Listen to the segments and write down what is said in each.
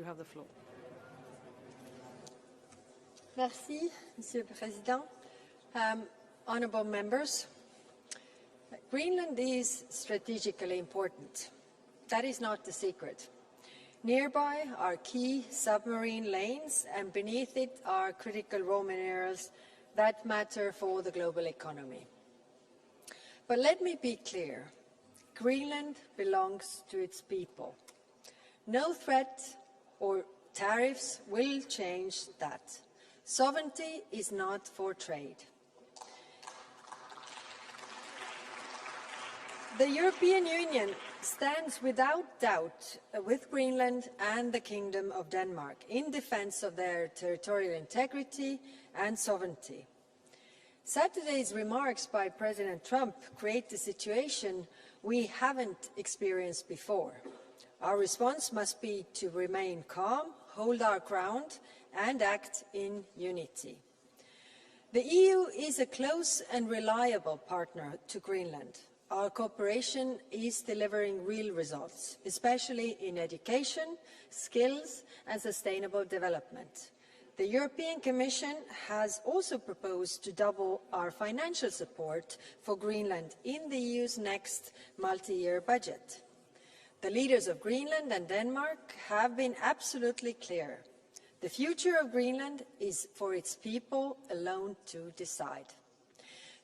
have the floor. Merci, Monsieur le Président. Honourable members, Greenland is strategically important. That is not the secret. Nearby are key submarine lanes, and beneath it are critical raw minerals that matter for the global economy. But let me be clear. Greenland belongs to its people. No threat or tariffs will change that. Sovereignty is not for trade. The European Union stands without doubt with Greenland and the Kingdom of Denmark in defense of their territorial integrity and sovereignty. Saturday's remarks by President Trump create a situation we haven't experienced before. Our response must be to remain calm, hold our ground, and act in unity. The EU is a close and reliable partner to Greenland. Our cooperation is delivering real results, especially in education, skills, and sustainable development. The European Commission has also proposed to double our financial support for Greenland in the EU's next multi-year budget. The leaders of Greenland and Denmark have been absolutely clear. The future of Greenland is for its people alone to decide.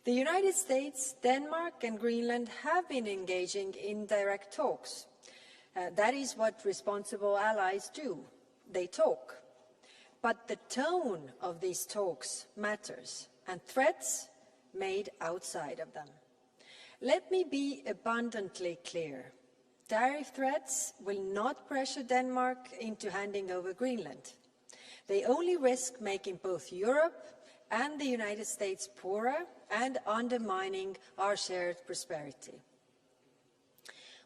The United States, Denmark and Greenland have been engaging in direct talks. That is what responsible allies do. They talk. But the tone of these talks matters, and threats made outside of them. Let me be abundantly clear. Tariff threats will not pressure Denmark into handing over Greenland. They only risk making both Europe and the United States poorer and undermining our shared prosperity.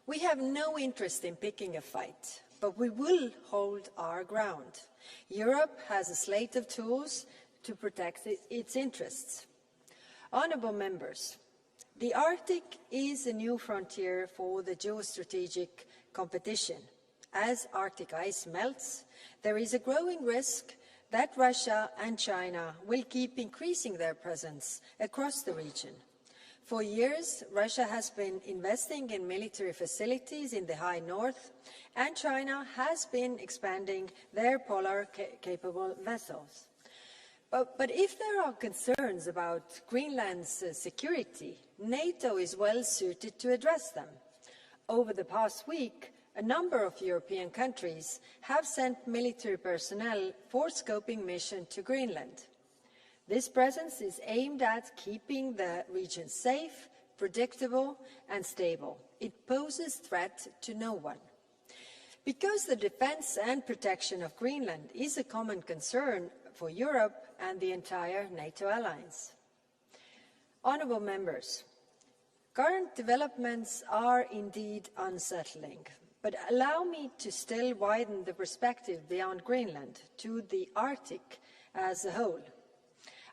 We have no interest in picking a fight, but we will hold our ground. Europe has a slate of tools to protect its interests. Honourable members, the Arctic is a new frontier for the geostrategic competition. As Arctic ice melts, there is a growing risk that Russia and China will keep increasing their presence across the region. For years, Russia has been investing in military facilities in the high north, and China has been expanding their polar-capable vessels. But if there are concerns about Greenland's security, NATO is well suited to address them. Over the past week, a number of European countries have sent military personnel for scoping mission to Greenland. This presence is aimed at keeping the region safe, predictable and stable. It poses threat to no one. Because the defence and protection of Greenland is a common concern for Europe and the entire NATO alliance. Honourable members, current developments are indeed unsettling. But allow me to still widen the perspective beyond Greenland to the Arctic as a whole.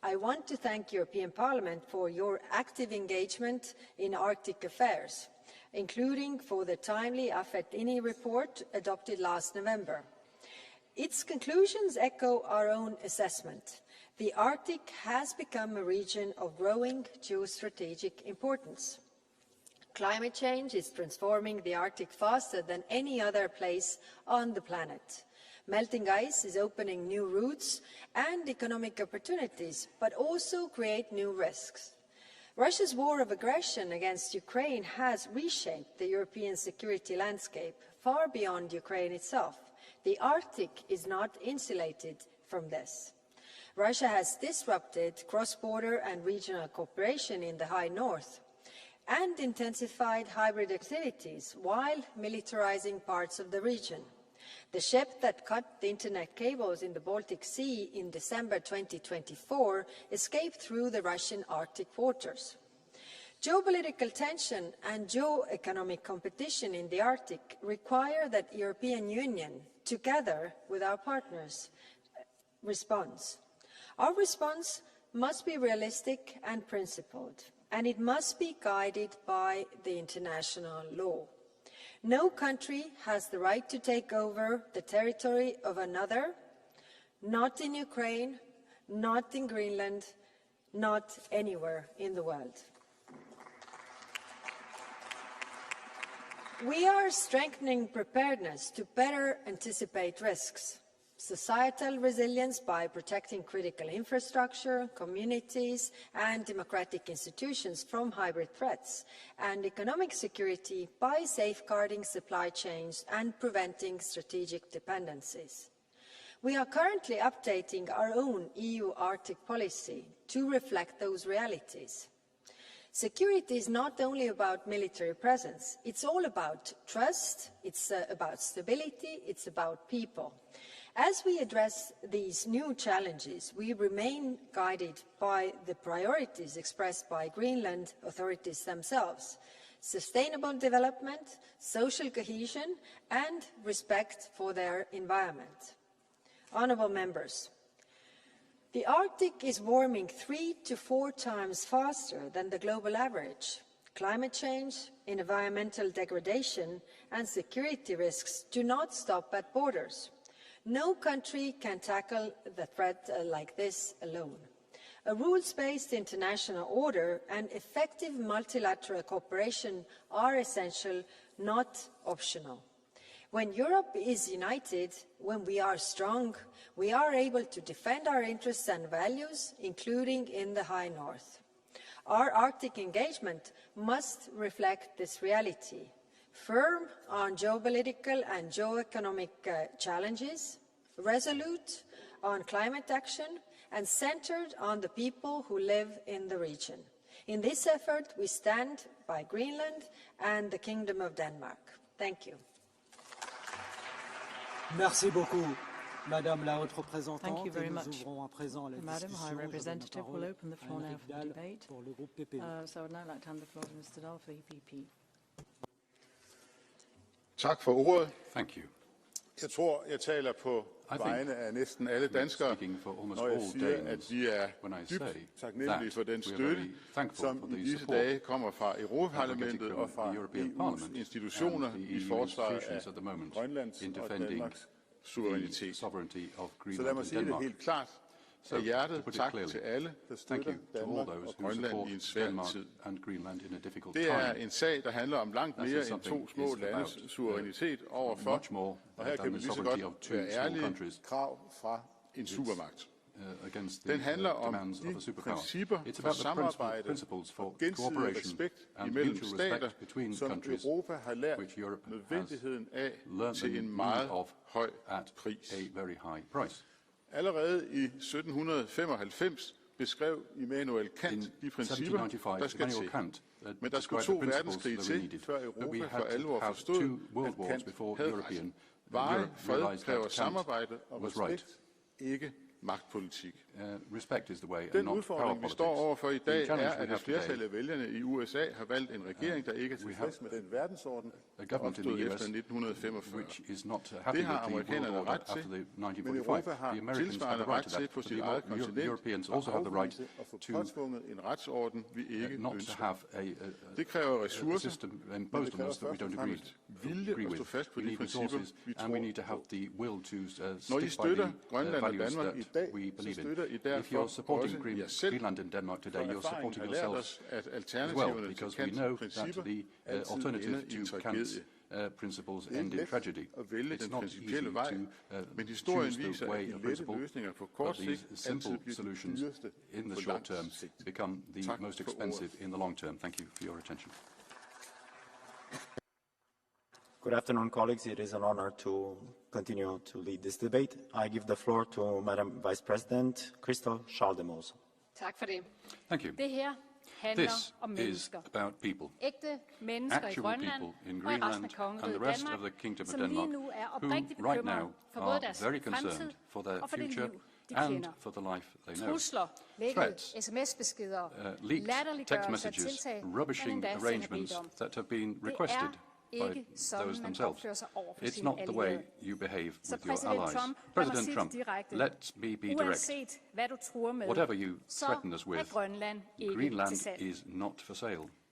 I want to thank European Parliament for your active engagement in Arctic affairs, including for the timely AFET-INI report adopted last November. Its conclusions echo our own assessment. The Arctic has become a region of growing geostrategic importance. Climate change is transforming the Arctic faster than any other place on the planet. Melting ice is opening new routes and economic opportunities, but also create new risks. Russia's war of aggression against Ukraine has reshaped the European security landscape far beyond Ukraine itself. The Arctic is not insulated from this. Russia has disrupted cross-border and regional cooperation in the high north and intensified hybrid activities while militarizing parts of the region. The ship that cut the internet cables in the Baltic Sea in December 2024 escaped through the Russian Arctic waters. Geopolitical tension and geo-economic competition in the Arctic require that the European Union, together with our partners, responds. Our response must be realistic and principled, and it must be guided by the international law. No country has the right to take over the territory of another, not in Ukraine, not in Greenland, not anywhere in the world. We are strengthening preparedness to better anticipate risks. Societal resilience by protecting critical infrastructure, communities and democratic institutions from hybrid threats, and economic security by safeguarding supply chains and preventing strategic dependencies. We are currently updating our own EU Arctic policy to reflect those realities. Security is not only about military presence, it's all about trust, it's about stability, it's about people. As we address these new challenges, we remain guided by the priorities expressed by Greenland authorities themselves: sustainable development, social cohesion, and respect for their environment. Honourable members, the Arctic is warming 3 to 4 times faster than the global average. Climate change, environmental degradation, and security risks do not stop at borders. No country can tackle the threat like this alone. A rules-based international order and effective multilateral cooperation are essential, not optional. When Europe is united, when we are strong, we are able to defend our interests and values, including in the High North. Our Arctic engagement must reflect this reality. Firm on geopolitical and geoeconomic challenges, resolute on climate action, and centred on the people who live in the region. In this effort, we stand by Greenland and the Kingdom of Denmark. Thank you. Merci beaucoup, Madame la Haute Représentante. Thank you very much. Nous ouvrons à présent la Madam discussion. High Representative will open the floor now for the debate. Pour le groupe PPE. So I'd now like to hand the floor to Mr. Dahl for the EPP. Tak for ordet. Thank you. Jeg tror, jeg taler på vegne af næsten alle danskere, når jeg siger, at vi er dybt taknemmelige for den støtte, som i disse dage kommer fra Europaparlamentet og fra EU's institutioner i forsvaret af Grønlands og Danmarks suverænitet. Så lad mig sige det helt klart. Af hjertet tak til alle, der støtter Danmark og Grønland i en svær tid. Det er en sag, der handler om langt mere end 2 små landes suverænitet overfor, og her kan vi lige så godt være ærlige, krav fra en supermagt. Den handler om de principper for samarbejde og gensidig respekt imellem stater, som Europa har lært nødvendigheden af til en meget høj pris. Allerede i 1795 beskrev Immanuel Kant de principper, der skal til. Men der skulle 2 verdenskrige til, før Europa for alvor forstod, at Kant havde ret. Varig fred kræver samarbejde og respekt, ikke magtpolitik. Den udfordring, vi står overfor i dag, er, at et flertal af vælgerne i USA har valgt en regering, der ikke er tilfreds med den verdensorden, der opstod efter 1945. Det har amerikanerne ret til, men Europa har tilsvarende ret til på sit eget kontinent at afvise og få påtvunget en retsorden, vi ikke ønsker. Det kræver ressourcer, men det kræver først og fremmest vilje at stå fast på de principper, vi tror på. Når I støtter Grønland og Danmark i dag, så støtter I derfor også jer selv, for erfaringen har lært os, at alternativerne til Kants principper altid ender i en tragedie. Det er ikke let at vælge den principielle vej, men historien viser, at de lette løsninger på kort sigt altid bliver de dyreste på lang sigt. Tak for ordet. Good afternoon, colleagues. It is an honor to continue to lead this debate. I give the floor to Madam Vice President Christel Schaldemose. Tak for det. Thank you. Det her handler om This is mennesker. about people. Ægte mennesker i Actual Grønland people in og i resten Greenland af kongeriget and the rest of the Danmark, Kingdom of som lige Denmark, nu er who oprigtigt right now bekymrede for både are deres very fremtid concerned for their og for det future liv, de and kender. for the life they know. Trusler, lækkede Threats, sms-beskeder, leaked text latterliggørelse af messages, tiltag, man rubbishing endda sender arrangements bedt om. that have been Det requested er by ikke sådan, those man themselves. opfører sig over for It's sine not the way allierede. you behave Så with your præsident allies. Trump, lad mig President sige Trump, det direkte. let me be direct. Uanset hvad du truer med, Whatever you så threaten us er with, Grønland ikke til Greenland salg. is not for sale.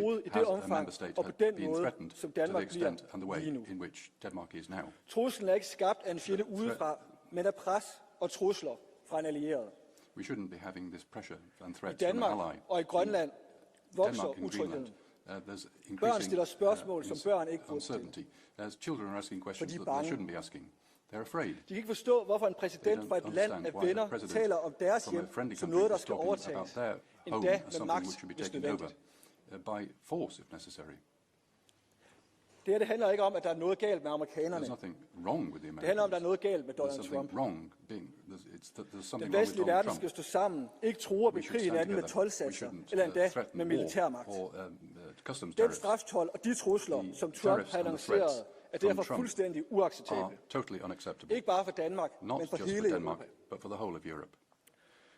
truet i det has a omfang member state og på had den been måde, threatened som to the Danmark bliver extent and the way lige nu. in which Denmark is now. Truslen er ikke skabt af en fjende udefra, men af pres og trusler fra en allieret. We shouldn't be having this pressure and I threats from an Danmark ally. og i Grønland vokser Denmark and utrygheden. Greenland, there's Børn stiller increasing spørgsmål, som børn ikke burde stille. uncertainty. As children are asking questions de er that they bange. shouldn't be asking. They're afraid. De kan ikke forstå, hvorfor en They præsident don't fra et land understand af why the venner president taler om deres from a hjem friendly som country noget, der is skal talking about overtages, their home endda as med something magt, which should be hvis taken over nødvendigt. by force if necessary. Det her det handler ikke om, at der er noget galt med amerikanerne. There's nothing wrong with the Det handler om, at der er Americans. noget galt med There's Donald something Trump. wrong there's something Den wrong with vestlige Donald verden Trump. skal stå sammen, ikke true og We should bekrige stand hinanden med together. We toldsatser, shouldn't eller endda threaten med war militærmagt. or customs Den tariffs straftold og de trusler, The som Trump tariffs har and the annonceret, threats er from derfor Trump fuldstændig are uacceptable. totally unacceptable. Ikke bare for Danmark, Not men for just hele for Denmark, Europa. but for the whole of Europe.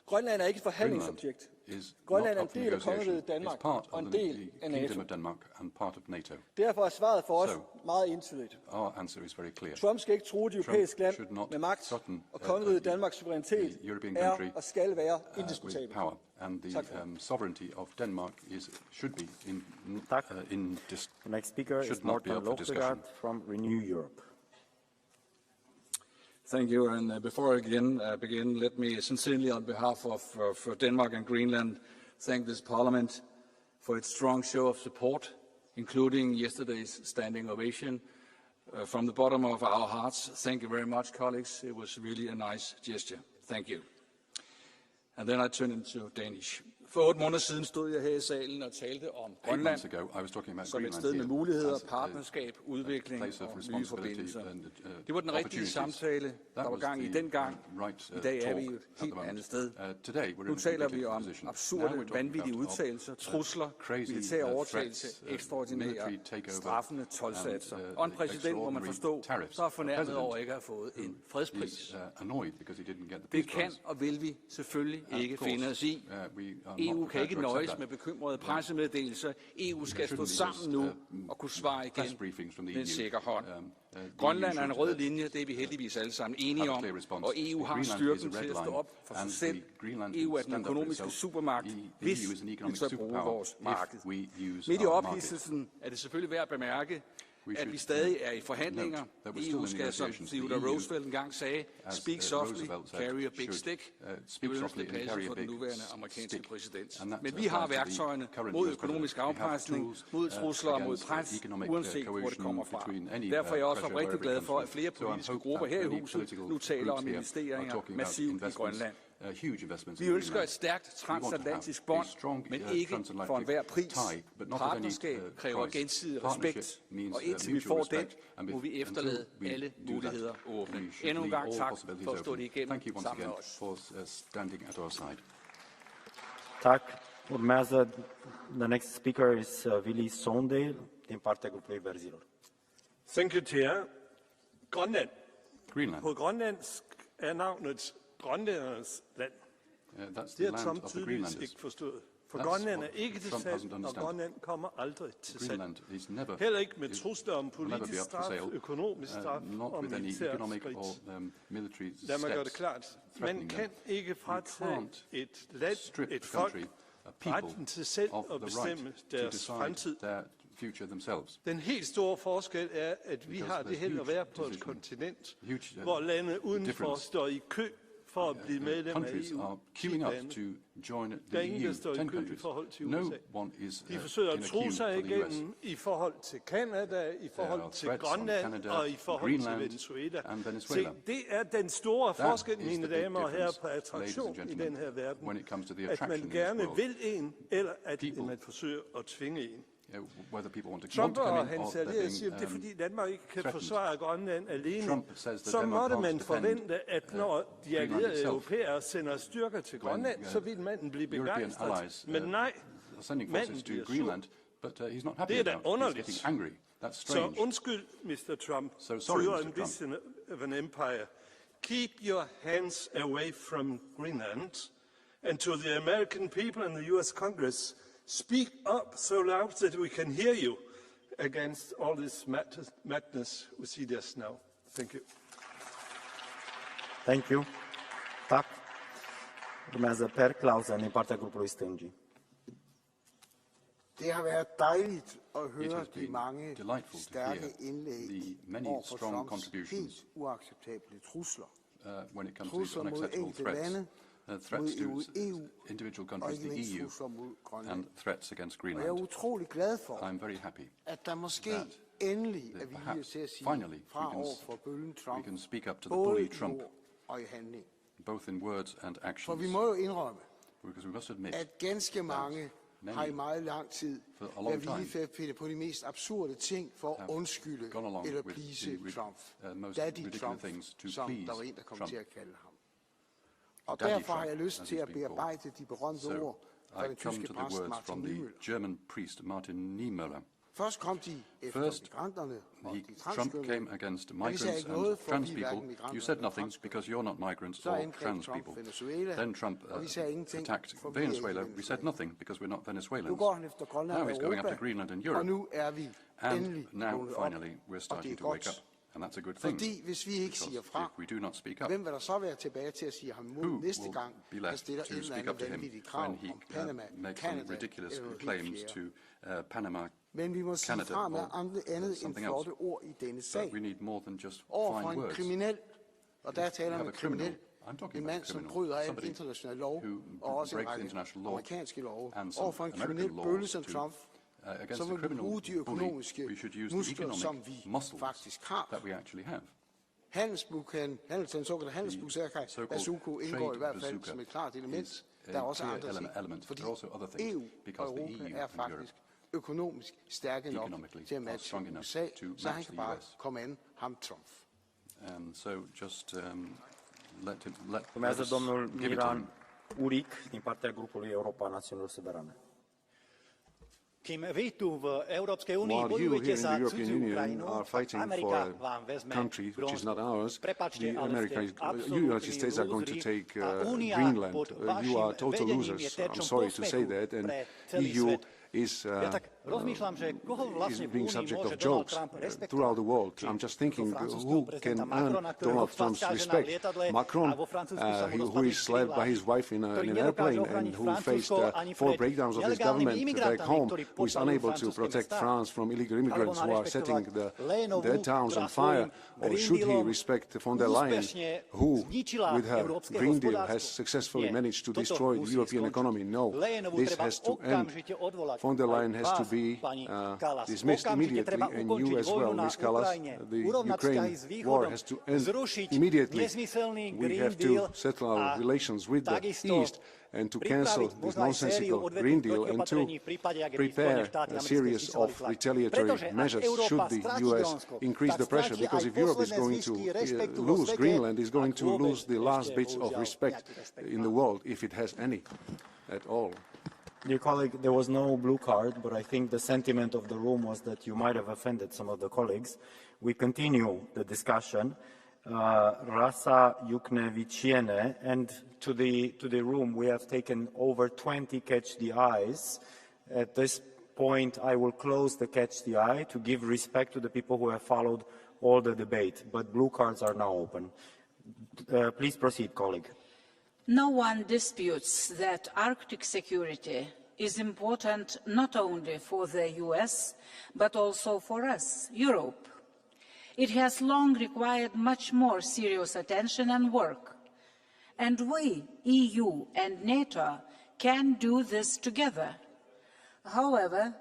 Grønland er ikke et forhandlingsobjekt. Is Grønland not er en up for del af negotiation. kongeriget It's Danmark part og en of del the af kingdom NATO. of Denmark and part of NATO. Derfor er svaret for os So, meget entydigt. Our answer is very clear. Trump skal ikke true de europæiske land should not med magt, threaten, og kongeriget the Danmarks suverænitet European er country, og skal være with indiskutabel. power. And the Tak for det. sovereignty of Denmark should be Tak. the Next speaker is should not be Morten up for discussion. Lokkegaard from Renew Europe. Thank you. And before I begin, let me sincerely, on behalf of Denmark and Greenland, thank this Parliament for its strong show of support, including yesterday's standing ovation. From the bottom of our hearts, thank you very much, colleagues. It was really a nice gesture. Thank you. And then I turn into Danish. For 8 måneder siden stod jeg her i salen og talte om 8 Grønland months ago, I was talking about som et Greenland sted med here muligheder, as a partnerskab, udvikling place of og nye responsibility forbindelser. and, Det var den rigtige opportunities. samtale, der That var was gang i the dengang. right, I dag er vi talk jo et at the helt moment. andet sted. Today we're Nu in a taler completely vi om different position. Now absurde, we're talking vanvittige about udtalelser, trusler, crazy, militære overtagelse, threats, ekstraordinære, military takeover, straffende toldsatser. and, Og en præsident, må man extraordinary forstå, tariffs. der er fornærmet A president over ikke at have fået en fredspris. He's annoyed because he didn't get the Det peace kan prize. og vil vi selvfølgelig ikke course, finde os i. we are not EU kan prepared ikke to accept nøjes that. med bekymrede pressemeddelelser. EU skal stå shouldn't be sammen nu og kunne svare press igen briefings from the med en EU. sikker hånd. The Grønland EU er en should, rød linje, det er vi heldigvis alle sammen enige have a om, clear response. og EU har Greenland is a styrken red til at stå line, op for sig and selv. Greenland EU er can den stand up for økonomiske itself. supermagt, The hvis EU is an vi economic tør bruge superpower vores if marked. we use Midt i our market. ophidselsen er det selvfølgelig værd at bemærke, We at vi should, stadig er i forhandlinger. note that we're still EU in skal, som negotiations. Theodore The EU, Roosevelt engang sagde, as, speak softly, Roosevelt said, carry a big should, stick. speak Det softly ønske and carry passer a for den big nuværende amerikanske stick. præsident. And that Men vi har applies to the værktøjerne current mod US økonomisk president. We have afpresning, tools, mod trusler og mod against, pres, economic, uanset hvor det coercion kommer fra. between any, Derfor er jeg også pressure oprigtig wherever glad it for, comes at from. flere So I politiske hope grupper that her i many huset political nu taler groups om here are investeringer talking about massivt i investments, Grønland. huge investments Vi in ønsker Greenland. et stærkt We want to have transatlantisk a bånd, strong, men ikke transatlantic for enhver pris. tie, but not at any, Partnerskab kræver price. gensidig Partnership respekt, means, og indtil vi mutual får den, respect, and må vi until efterlade we alle do that, muligheder åbne. we should Endnu en leave gang all tak possibilities for at stå open. det igennem Thank you once sammen med again os. for standing at our side. Tak. Urmează, the next speaker is Willy Sondale din partea grupului Verzilor. Thank you, Chair. Grønland. Greenland. På grønlandsk er navnet grønlændernes land. That's Det the har land Trump of the tydeligvis Greenlanders. ikke forstået. For That's Grønland er what ikke til Trump salg, hasn't og understand. Grønland kommer aldrig til salg. Greenland is never, Heller ikke med is- trusler om will never be politisk up for straf, sale, økonomisk straf not og with any militær economic skridt. or military Lad mig gøre det steps klart. Man threatening kan them. ikke fratage can't et land, strip et the folk, country, people, retten til selv of at the bestemme right to deres decide fremtid. their future themselves. Den helt store forskel er, at vi Because har det there's held at huge være på et decision, kontinent, huge, hvor lande udenfor difference. står i kø for at blive medlem af Countries EU. are queuing up lande. to join Der the er ingen, der EU. står i 10 kø i countries. forhold til No USA. one is De forsøger in at a true queue sig for the US. igennem i forhold til Canada, i forhold are til threats on Grønland Canada, og i forhold Greenland til Venezuela. and Venezuela. Se, det er den store That forskel, is mine the big damer og herrer, difference, på ladies and attraktion i gentlemen, den her verden. when it comes to the At attraction man in this gerne world. vil en, eller at People. man forsøger at tvinge en. Whether people want Trump to og come in or hans they're allierede siger, being at det er fordi Danmark ikke kan threatened. forsvare Grønland alene. Trump says that Så Denmark måtte can't man defend, forvente, at når de Greenland allierede itself. europæere sender styrker til Grønland, så vil manden blive begejstret. allies, Men nej, are sending manden forces to bliver sur. Greenland, but he's not happy Det er da about it. He's underligt. getting angry. That's Så strange. undskyld, Mr. Trump, So sorry, to your Mr. Trump. ambition of an empire. Keep your hands away from Greenland. And to the American people and the US Congress, speak up so loud that we can hear you against all this madness we see just now. Thank you. Thank you. Tak. Urmează Per Clausen din partea grupului Stângii. Det har været dejligt at It høre has de been mange delightful to stærke hear indlæg the many over for strong Trumps contributions helt uacceptable trusler. when it comes to these Trusler mod unacceptable enkelte threats. lande threats to individual countries, the EU, and threats against Greenland. I'm very happy that perhaps, finally, we can speak up to the bully Trump, both in words and actions. Because we must admit that many for a long time have gone along with the most ridiculous things to please Trump. Daddy Trump, as he's been called. So I come to the words from the German priest Martin Niemöller. First, Trump came against migrants and trans people. You said nothing because you're not migrants or trans people. Then Trump attacked Venezuela. We said nothing because we're not Venezuelans. Now he's going after Greenland and Europe. And now, finally, we're starting to wake up. And that's a good thing, because if we do not speak up, who will be left to speak up to him when he makes some ridiculous claims to Panama, Canada, or something else? But we need more than just fine words. We have a criminal. I'm talking about a criminal, somebody who breaks international law and some American laws to against the criminal bully, we should use the economic muscles that we actually have. The so-called trade bazooka is a clear element. There are also other things, because the EU and Europe economically are strong enough to match the US. And so just let Urmează domnul give it to Miran him. Uric din partea grupului Europa Națiunilor Suverane. While you here in the European Union are fighting for a country which is not ours, the United States are going to take Greenland. You are total losers. I'm sorry to say that. And EU is being subject of jokes throughout the world. I'm just thinking, who can earn Donald Trump's respect? Macron, who is led by his wife in an airplane and who faced 4 breakdowns of his government back home, who is unable to protect France from illegal immigrants who are setting their towns on fire. Or should he respect von der Leyen, who, with her Green Deal, has successfully managed to destroy the European economy? No, this has to end. Von der Leyen has to be dismissed immediately, and you as well, Ms. Kallas. The Ukraine war has to end immediately. We have to settle our relations with the East and to cancel this nonsensical Green Deal and to prepare a series of retaliatory measures should the US increase the pressure, because if Europe is going to lose Greenland, is going to lose the last bits of respect in the world, if it has any at all. Dear colleague, there was no blue card, but I think the sentiment of the room was that you might have offended some of the colleagues. We continue the discussion. Rasa Yukneviciene, and to the room we have taken over 20 catch the eyes. At this point I will close the catch the eye to give respect to the people who have followed all the debate, but blue cards are now open. Please proceed, colleague. No one disputes that Arctic security is important not only for the US, but also for us, Europe. It has long required much more serious attention and work. And we, EU and NATO, can do this together. However,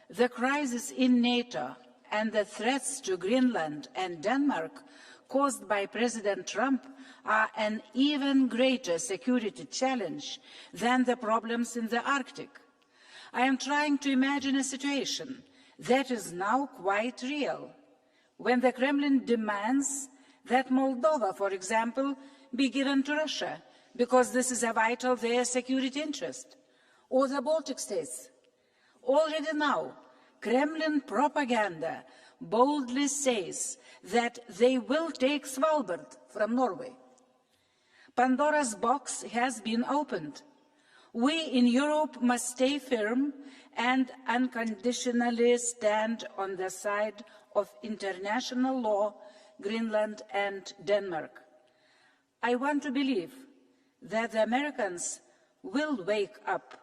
the crisis in NATO and the threats to Greenland and Denmark caused by President Trump are an even greater security challenge than the problems in the Arctic. I am trying to imagine a situation that is now quite real, when the Kremlin demands that Moldova, for example, be given to Russia, because this is a vital their security interest, or the Baltic states. Already now, Kremlin propaganda boldly says that they will take Svalbard from Norway. Pandora's box has been opened. We in Europe must stay firm and unconditionally stand on the side of international law, Greenland and Denmark. I want to believe that the Americans will wake up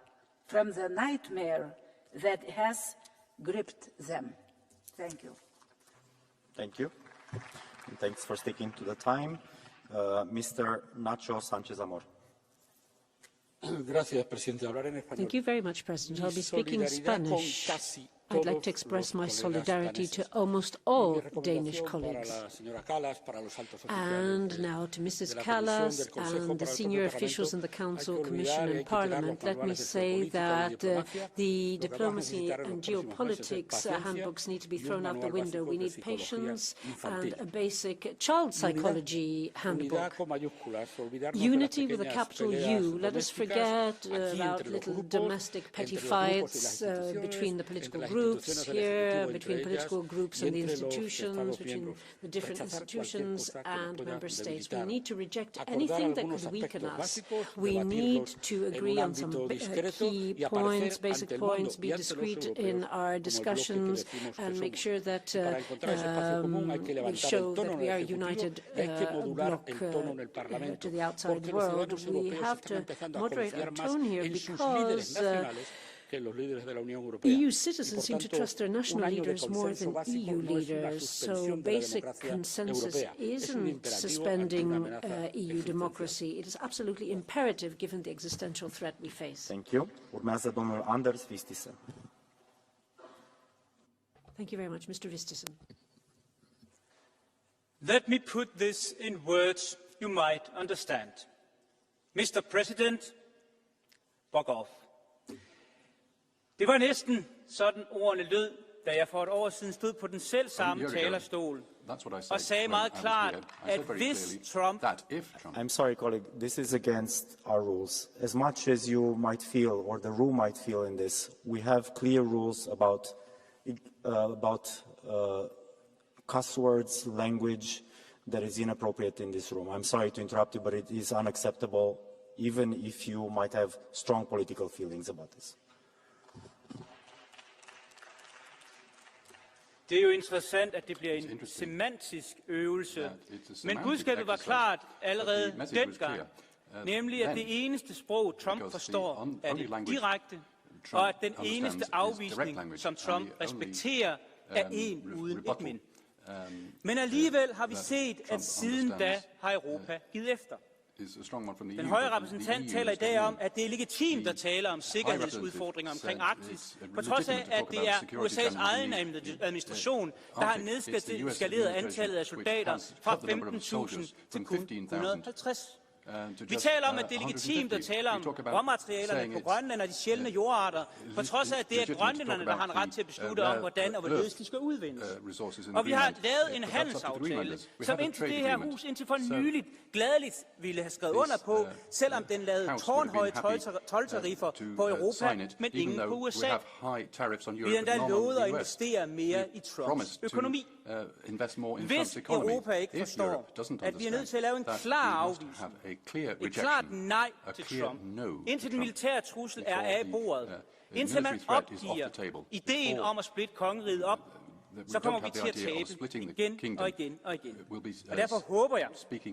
from the nightmare that has gripped them. Thank you. Thank you. And thanks for sticking to the time. Mr. Nacho Sanchez Amor. Thank you very much, President. I'll be speaking Spanish. I'd like to express my solidarity to almost all Danish colleagues. And now to Mrs. Callas and the senior officials in the Council, Commission and Parliament, let me say that the diplomacy and geopolitics handbooks need to be thrown out the window. We need patience and a basic child psychology handbook. Unity with a capital U. Let us forget about little domestic petty fights between the political groups here, between political groups and the institutions, between the different institutions and member states. We need to reject anything that could weaken us. We need to agree on some key points, basic points, be discreet in our discussions and make sure that we show that we are a united bloc to the outside world. We have to moderate our tone here because EU citizens seem to trust their national leaders more than EU leaders, so basic consensus isn't suspending EU democracy. It is absolutely imperative given the existential threat we face. Thank you. Urmează domnul Anders Vistisen. Thank you very much, Mr. Vistisen. Let me put this in words you might understand. Mr. President, fuck off. Det var næsten sådan ordene lød, da jeg for et år siden stod på den selv samme talerstol og sagde meget klart, at hvis Trump... I'm sorry, colleague, this is against our rules. As much as you might feel, or the room might feel in this, we have clear rules about cuss words, language that is inappropriate in this room. I'm sorry to interrupt you, but it is unacceptable, even if you might have strong political feelings about this. Det er jo interessant, at det bliver en semantisk øvelse, men budskabet var klart allerede dengang, nemlig at det eneste sprog, Trump forstår, er det direkte, og at den eneste afvisning, som Trump respekterer, er en uden et men. Men alligevel har vi set, at siden da har Europa givet efter. Den høje repræsentant taler i dag om, at det er legitimt at tale om sikkerhedsudfordringer omkring Arktis, på trods af, at det er USA's egen administration, der har nedskaleret antallet af soldater fra 15.000 til kun 150. Vi taler om, at det er legitimt at tale om råmaterialerne på Grønland og de sjældne jordarter, på trods af, at det er grønlænderne, der har en ret til at beslutte om, hvordan og hvorledes de skal udvindes. Og vi har lavet en handelsaftale, som indtil det her hus indtil for nyligt gladeligt ville have skrevet under på, selvom den lavede tårnhøje toldtariffer på Europa, men ingen på USA. Vi har endda lovet at investere mere i Trumps økonomi. Hvis Europa ikke forstår, at vi er nødt til at lave en klar afvisning, et klart nej til Trump, indtil den militære trussel er af bordet, indtil man opgiver ideen om at splitte kongeriget op, så kommer vi til at tabe igen og igen og igen. Og derfor håber jeg,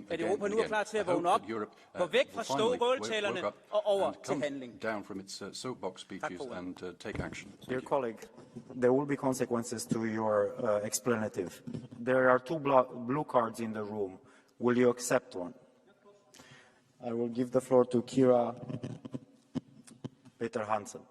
at Europa nu er klar til at vågne op, gå væk fra ståltalerne og over til handling. Tak for ordet. Dear colleague, there will be consequences to your explanative. There are two blue cards in the room. Will you accept one? I will give the floor to Kira Peter Hansen.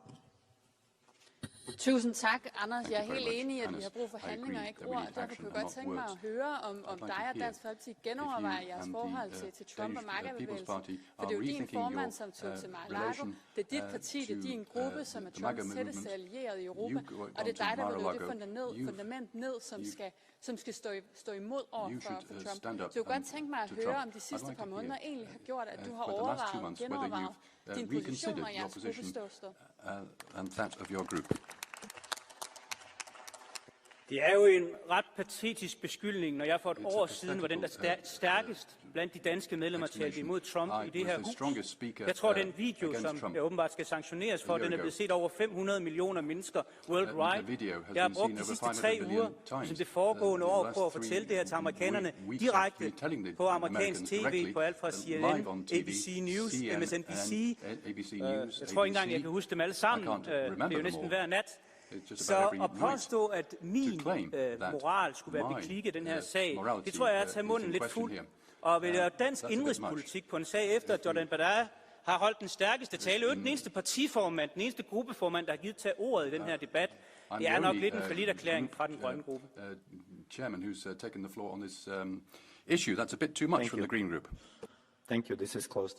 Tusind tak, Anders. Jeg er helt enig i, at vi har brug for handlinger og ikke ord. Derfor kunne jeg godt tænke mig at høre, om dig og Dansk Folkeparti genovervejer jeres forhold til Trump og MAGA-bevægelsen. For det er jo din formand, som tog til Mar-a-Lago. Det er dit parti, det er din gruppe, som er Trumps tætteste allierede i Europa. Og det er dig, der vil løbe det fundament ned, som skal stå imod over for Trump. Så jeg kunne godt tænke mig at høre, om de sidste par måneder egentlig har gjort, at du har genovervejet din position og jeres gruppe ståsted. Det er jo en ret patetisk beskyldning, når jeg for et år siden var den, der stærkest blandt de danske medlemmer talte imod Trump i det her hus. Jeg tror, den video, som jeg åbenbart skal sanktioneres for, den er blevet set over 500 millioner mennesker worldwide. Jeg har brugt de sidste 3 uger, som det foregående år, på at fortælle det her til amerikanerne direkte på amerikansk tv, på alt fra CNN, ABC News, MSNBC. Jeg tror ikke engang, jeg kan huske dem alle sammen. Det er jo næsten hver nat. Så at påstå, at min moral skulle være beklikket i den her sag, det tror jeg er at tage munden lidt fuld. Og vil det dansk indrigspolitik på en sag efter, at Jordan Bardella har holdt den stærkeste tale. Den eneste partiformand, den eneste gruppeformand, der har givet til ordet i den her debat. Det er nok lidt en falliterklæring fra den grønne gruppe. Chairman who's taken the floor on this issue. That's a bit too much from the Green Group. Thank you. This is closed.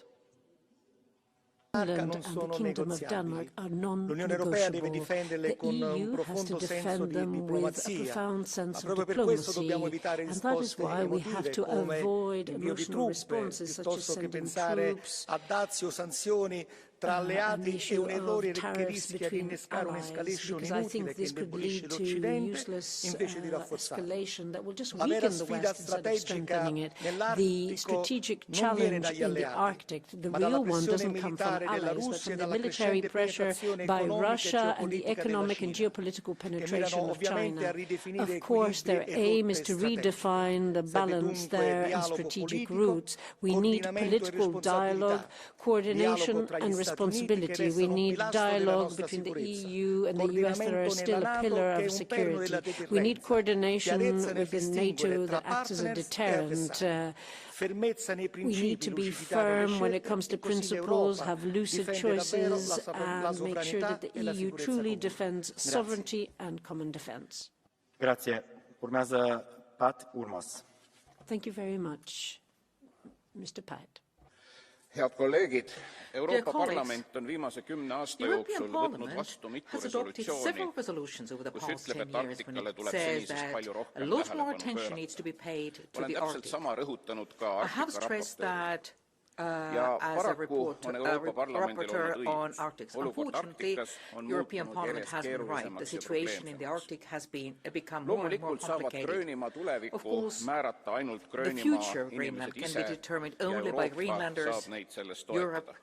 Greenland and the Kingdom of Denmark are non-negotiable. The EU has to defend them with a profound sense of diplomacy, and that is why we have to avoid emotional responses such as sending troops, tra alleati e un errore che rischia di innescare un'escalation inutile che indebolisce l'Occidente invece di rafforzarlo. La vera sfida strategica nell'Artico non viene dagli alleati, ma dalla pressione militare della Russia e dalla crescente penetrazione economica e geopolitica della Cina, che mirano ovviamente a ridefinire equilibri e rotte strategiche. Serve dunque dialogo politico, we need political dialogue, coordination and responsibility. We need dialogue between the EU and the US that are still a pillar of security. We need coordination within NATO that acts as a deterrent. We need to be firm when it comes to principles, have lucid choices, and make sure that the EU truly defends sovereignty and common defense. Grazie. Urmează Pat Urmas. Thank you very much, Mr. Pat. Head kolleegid, Euroopa Parlament on viimase 10 aasta jooksul võtnud vastu mitu resolutsiooni, kus ütleb, et Arktikale tuleb senisest palju rohkem tähelepanu pöörata. Olen täpselt sama rõhutanud ka Arktika raportööri. Ja paraku on Euroopa Parlamendil olnud õigus. Olukord Arktikas on muutunud järjest keerulisemaks ja probleemsemaks. Loomulikult saavad Gröönimaa tulevikku määrata ainult Gröönimaa inimesed ise ja Euroopa saab neid selles toetada.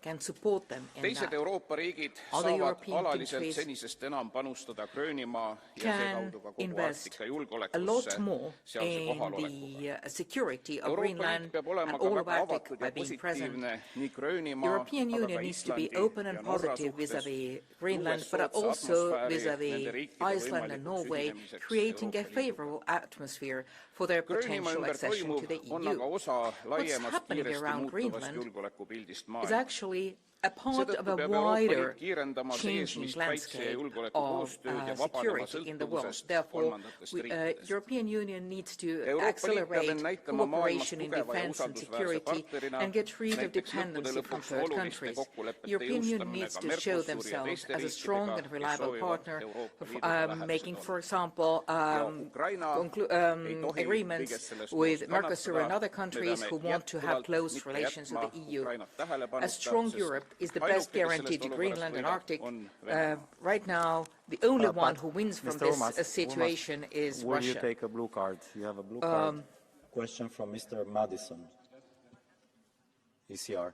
Teised Euroopa riigid saavad alaliselt senisest enam panustada Gröönimaa ja seekaudu ka kogu Arktika julgeolekusse sealse kohalolekuga. Euroopa Liit peab olema ka väga avatud ja positiivne. European Union needs to be open and positive vis-à-vis Greenland, but also vis-à-vis Iceland and Norway, creating a favorable atmosphere for their potential accession to the EU. What's happening around Greenland is actually a part of a wider changing landscape of security in the world. Therefore, European Union needs to accelerate cooperation in defense and security and get rid of dependency from third countries. European Union needs to show themselves as a strong and reliable partner, making, for example, agreements with Mercosur and other countries who want to have close relations with the EU. A strong Europe is the best guarantee to Greenland and Arctic. Right now, the only one who wins from this situation is Russia. Will you take a blue card? You have a blue card. Question from Mr. Madison, ECR.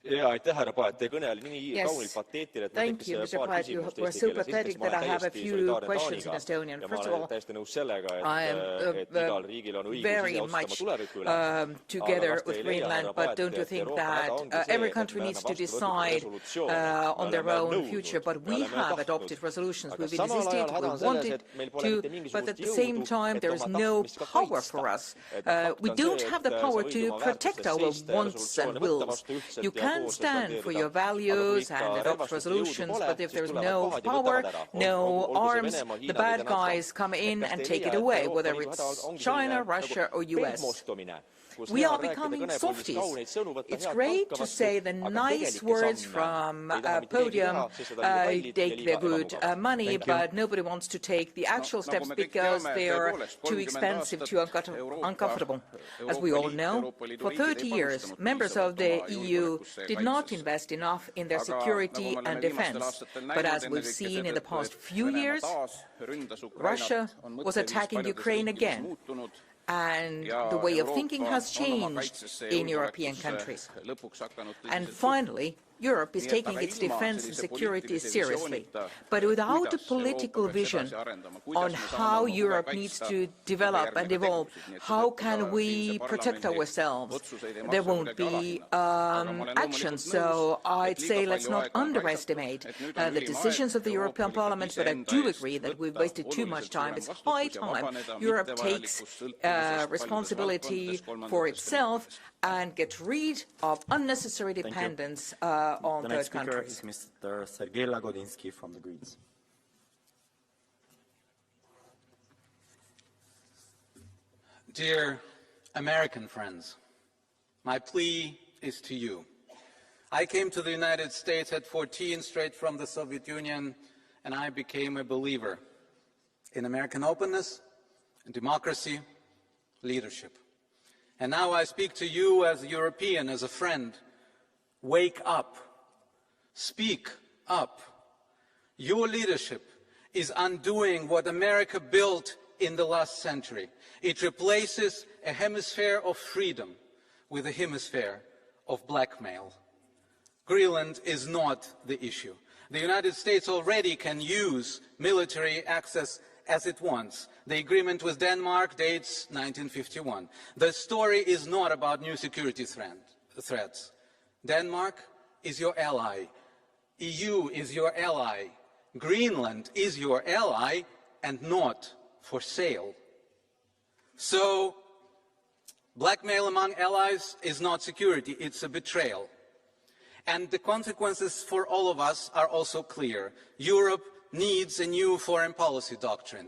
Aitäh, härra Paet, te kõne oli nii kaunilt pateetiline, et ma tekkis paar küsimust eesti keeles. Esiteks, ma olen täiesti solidaarne Taaniga ja ma olen täiesti nõus sellega, et igal riigil on õigus ise otsustada tuleviku üle. Together with Greenland, but don't you think that every country needs to decide on their own future? But we have adopted resolutions. We've insisted, we wanted to, but at the same time, there is no power for us. We don't have the power to protect our wants and wills. You can stand for your values and adopt resolutions, but if there's no power, no arms, the bad guys come in and take it away, whether it's China, Russia or US. We are becoming softies. It's great to say the nice words from a podium, take the good money, but nobody wants to take the actual steps because they are too expensive, too uncomfortable. As we all know, for 30 years, members of the EU did not invest enough in their security and defense. But as we've seen in the past few years, Russia was attacking Ukraine again. And the way of thinking has changed in European countries. And finally, Europe is taking its defense and security seriously, but without a political vision on how Europe needs to develop and evolve, how can we protect ourselves? There won't be action, so I'd say let's not underestimate the decisions of the European Parliament, but I do agree that we've wasted too much time. It's high time Europe takes responsibility for itself and get rid of unnecessary dependence on third countries. The next speaker is Mr. Sergei Lagodinsky from the Greens. Dear American friends, my plea is to you. I came to the United States at 14, straight from the Soviet Union, and I became a believer in American openness, democracy, leadership. And now I speak to you as a European, as a friend. Wake up. Speak up. Your leadership is undoing what America built in the last century. It replaces a hemisphere of freedom with a hemisphere of blackmail. Greenland is not the issue. The United States already can use military access as it wants. The agreement with Denmark dates 1951. The story is not about new security threats. Denmark is your ally. EU is your ally. Greenland is your ally and not for sale. So, blackmail among allies is not security, it's a betrayal. And the consequences for all of us are also clear. Europe needs a new foreign policy doctrine.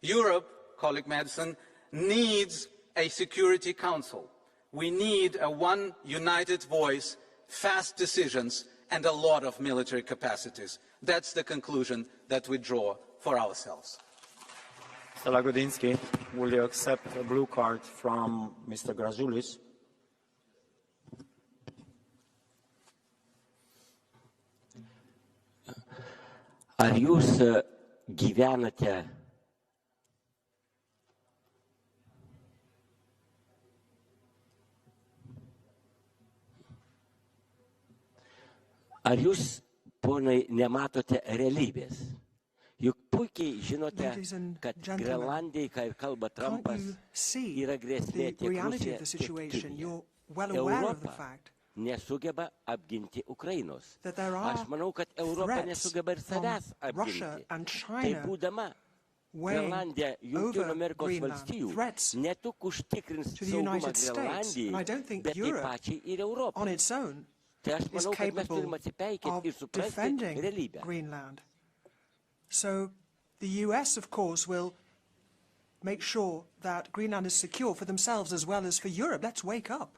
Europe, colleague Madsen, needs a Security Council. We need a one united voice, fast decisions, and a lot of military capacities. That's the conclusion that we draw for ourselves. Mr. Lagodinsky, will you accept a blue card from Mr. Grazulis? Ar jūs gyvenate Ar jūs, ponai, nematote realybės? Juk puikiai žinote, kad Grenlandijai, kai kalba Trumpas, yra grėsmė tiek Rusija, tiek Kinija. Europa nesugeba apginti Ukrainos. Aš manau, kad Europa nesugeba ir savęs apginti. Tai būdama Grenlandija Jungtinių Amerikos valstijų ne tik užtikrins saugumą Grenlandijai, bet ir pačiai ir Europai. Tai aš manau, kad mes turime atsipeikėti ir suprasti realybę. So the US, of course, will make sure that Greenland is secure for themselves as well as for Europe. Let's wake up.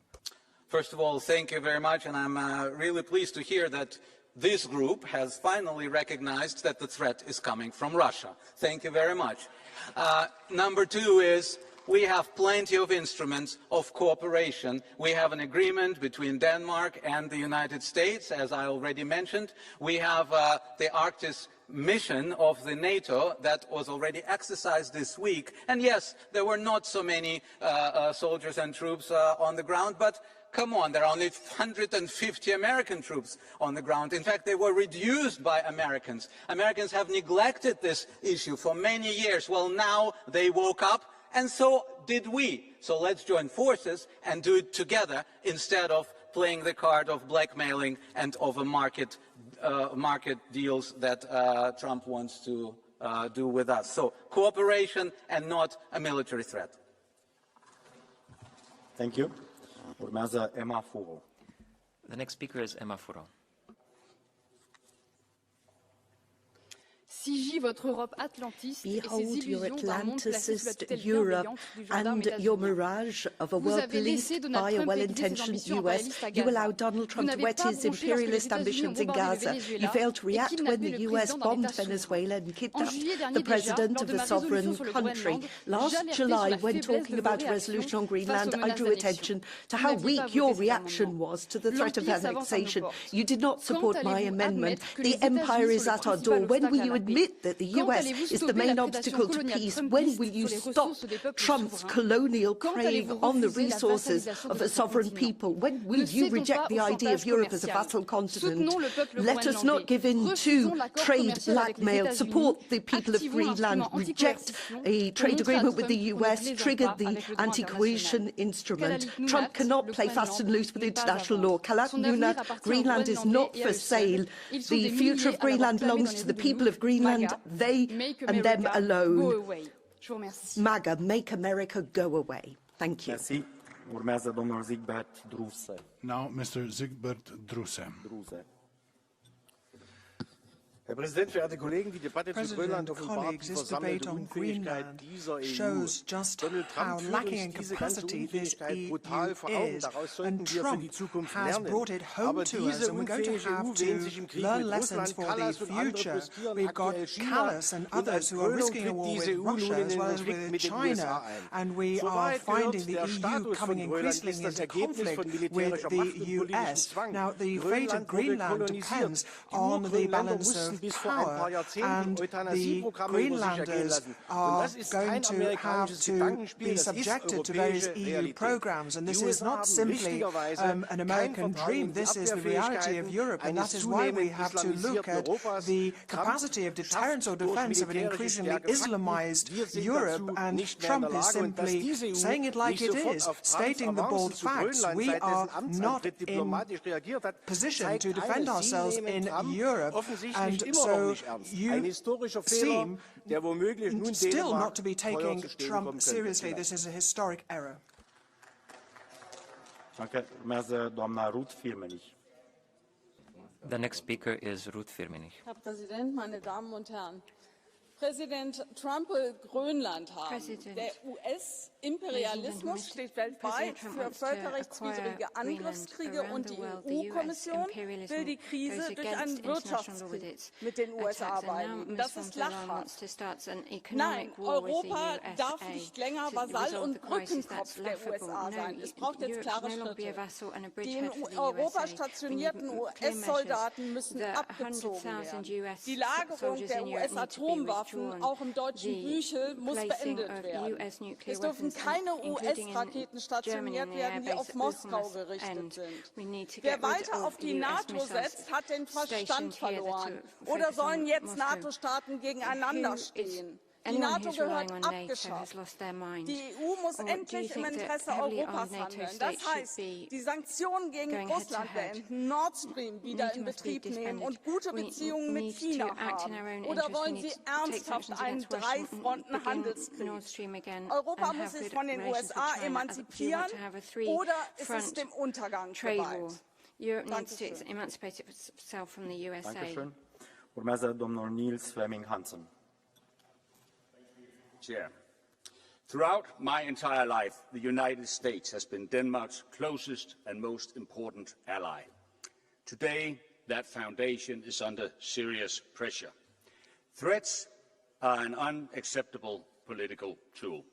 First of all, thank you very much, and I'm really pleased to hear that this group has finally recognized that the threat is coming from Russia. Thank you very much. Number two is we have plenty of instruments of cooperation. We have an agreement between Denmark and the United States, as I already mentioned. We have the Arctic mission of the NATO that was already exercised this week. And yes, there were not so many soldiers and troops on the ground, but come on, there are only 150 American troops on the ground. In fact, they were reduced by Americans. Americans have neglected this issue for many years. Well, now they woke up, and so did we. So let's join forces and do it together instead of playing the card of blackmailing and of a market deals that Trump wants to do with us. So cooperation and not a military threat. Thank you. Urmează Emma Furo. The next speaker is Emma Furo. Behold your Atlanticist Europe and your mirage of a world policed by a well-intentioned US. You allowed Donald Trump to whet his imperialist ambitions in Gaza. You failed to react when the US bombed Venezuela and kidnapped the president of a sovereign country. Last July, when talking about a resolution on Greenland, I drew attention to how weak your reaction was to the threat of annexation. You did not support my amendment. The empire is at our door. When will you admit that the US is the main obstacle to peace? When will you stop Trump's colonial crave on the resources of a sovereign people? When will you reject the idea of Europe as a vassal continent? Let us not give in to trade blackmail. Support the people of Greenland. Reject a trade agreement with the US. Trigger the anti-coercion instrument. Trump cannot play fast and loose with international law. Kalat Nunat, Greenland is not for sale. The future of Greenland belongs to the people of Greenland. They and them alone. MAGA, make America go away. Thank you. Merci. Urmează domnul Zigbert Druse. Now, Mr. Zigbert Druse. Herr Präsident, verehrte Kollegen! Die Debatte zu Grönland offenbart die versammelte Unfähigkeit dieser EU. Donald Trump führt uns diese ganze Unfähigkeit brutal vor Augen. Daraus sollten wir für die Zukunft lernen. Aber diese unfähige EU wähnt sich im Krieg mit Russland, Kallas und andere riskieren aktuell China. Und als Krönung tritt diese EU nun in den Konflikt mit den USA ein. Soweit gehört der Status von Grönland ist das Ergebnis von militärischer Macht und politischem Zwang. Grönland wurde kolonisiert. Die Urgrönländer mussten bis vor ein paar Jahrzehnten Euthanasieprogramme über sich ergehen lassen. Und das ist kein amerikanisches Gedankenspiel, das ist europäische Realität. And this is not simply an American dream, this is the reality of Europe, and that is why we have to look at the capacity of deterrence or defense of an increasingly Islamized Europe, and Trump is simply saying it like it is, stating the bold facts. We are not in position to defend ourselves in Europe, and so you seem still not to be taking Trump seriously. This is a historic error. The next speaker is Ruth Firmenich. Herr Präsident, meine Damen und Herren! Präsident Trump will Grönland haben. Der US-Imperialismus steht weltweit für völkerrechtswidrige Angriffskriege und die EU-Kommission will die Krise durch einen Wirtschaftskrieg mit den USA beenden. Das ist lachhaft. Nein, Europa darf nicht länger Vasall und Brückenkopf der USA sein. Es braucht jetzt klare Schritte. Die in Europa stationierten US-Soldaten müssen abgezogen werden. Die Lagerung der US-Atomwaffen auch im deutschen Büchel muss beendet werden. Es dürfen keine US-Raketen stationiert werden, die auf Moskau gerichtet sind. Wer weiter auf die NATO setzt, hat den Verstand verloren. Oder sollen jetzt NATO-Staaten gegeneinander stehen? Die NATO gehört abgeschafft. Die EU muss endlich im Interesse Europas handeln. Das heißt, die Sanktionen gegen Russland beenden, Nord Stream wieder in Betrieb nehmen und gute Beziehungen mit China haben. Oder wollen Sie ernsthaft einen Drei-Fronten-Handelskrieg? Europa muss sich von den USA emanzipieren oder ist es dem Untergang geweiht? Europe needs to emancipate itself from the USA. Urmează domnul Niels Flemming Hansen. Chair. Throughout my entire life, the United States has been Denmark's closest and most important ally. Today, that foundation is under serious pressure. Threats are an unacceptable political tool.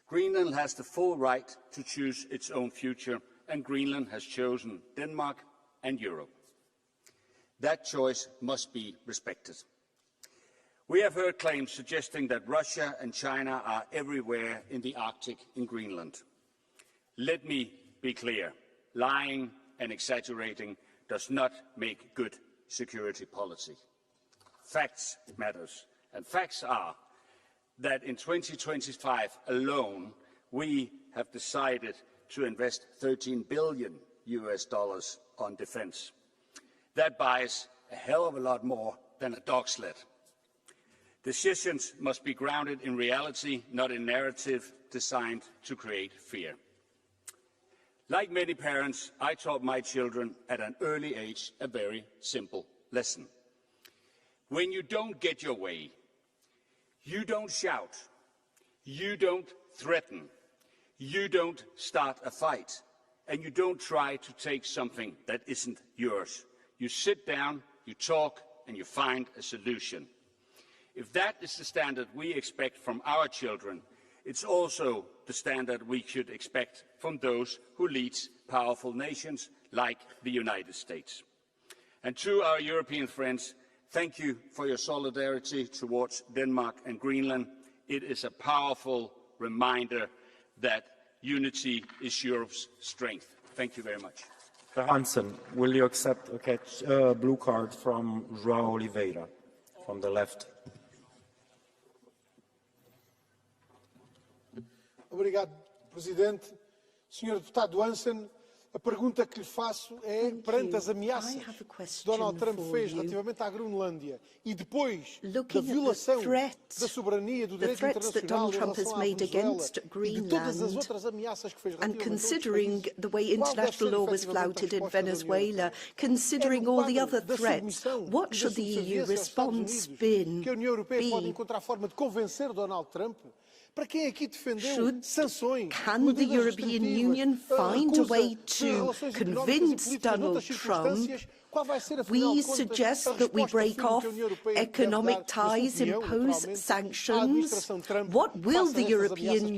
Greenland has the full right to choose its own future, and Greenland has chosen Denmark and Europe. That choice must be respected. We have heard claims suggesting that Russia and China are everywhere in the Arctic in Greenland. Let me be clear. Lying and exaggerating does not make good security policy. Facts matters, and facts are that in 2025 alone, we have decided to invest $13 billion on defense. That buys a hell of a lot more than a dog sled. Decisions must be grounded in reality, not in narrative designed to create fear. Like many parents, I taught my children at an early age a very simple lesson. When you don't get your way, you don't shout, you don't threaten, you don't start a fight, and you don't try to take something that isn't yours. You sit down, you talk, and you find a solution. If that is the standard we expect from our children, it's also the standard we should expect from those who lead powerful nations like the United States. And to our European friends, thank you for your solidarity towards Denmark and Greenland. It is a powerful reminder that unity is Europe's strength. Thank you very much. Hansen, will you accept a blue card from João Oliveira from the left? Obrigado, Presidente. Senhor Deputado Hansen, A pergunta que lhe faço é, perante as ameaças que Donald Trump fez relativamente à Groenlândia e depois da violação da soberania do direito internacional em relação à Venezuela e de todas as outras ameaças que fez relativamente a outros países, the way international law was flouted in Venezuela, considering all the other threats, what should the EU response be? Que a União Europeia pode encontrar forma de convencer Donald Trump? Para quem aqui defendeu sanções, can the European Union find a way to convince Donald Trump? We suggest that we break off economic ties, impose sanctions. What will the European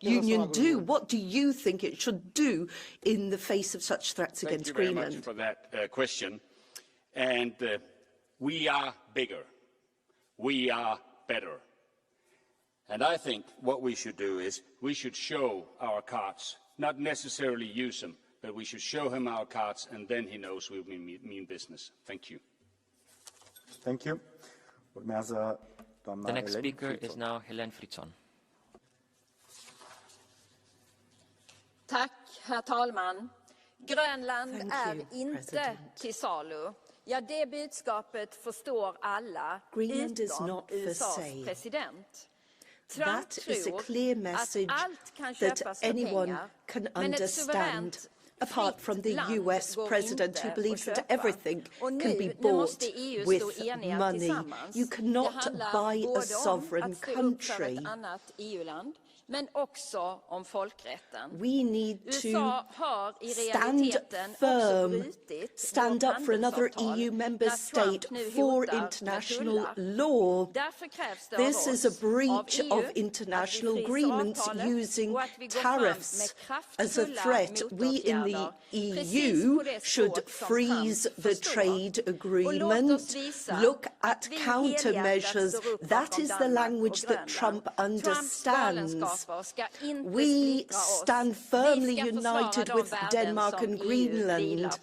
Union do? What do you think it should do in the face of such threats against Greenland? Thank you very much for that question. And we are bigger. We are better. And I think what we should do is we should show our cards, not necessarily use them, but we should show him our cards, and then he knows we mean business. Thank you. Thank you. The next speaker is now Helen Fritzon. Tack, herr talman. Grönland är inte till salu. Ja, det budskapet förstår alla utom USAs president. That is a clear message that anyone can understand, apart from the US president who believes that everything can be bought with money. You cannot buy a sovereign country. Men också om folkrätten. We need to stand up for another EU member state for international law. This is a breach of international agreements using tariffs as a threat. We in the EU should freeze the trade agreement, look at countermeasures. That is the language that Trump understands. We stand firmly united with Denmark and Greenland.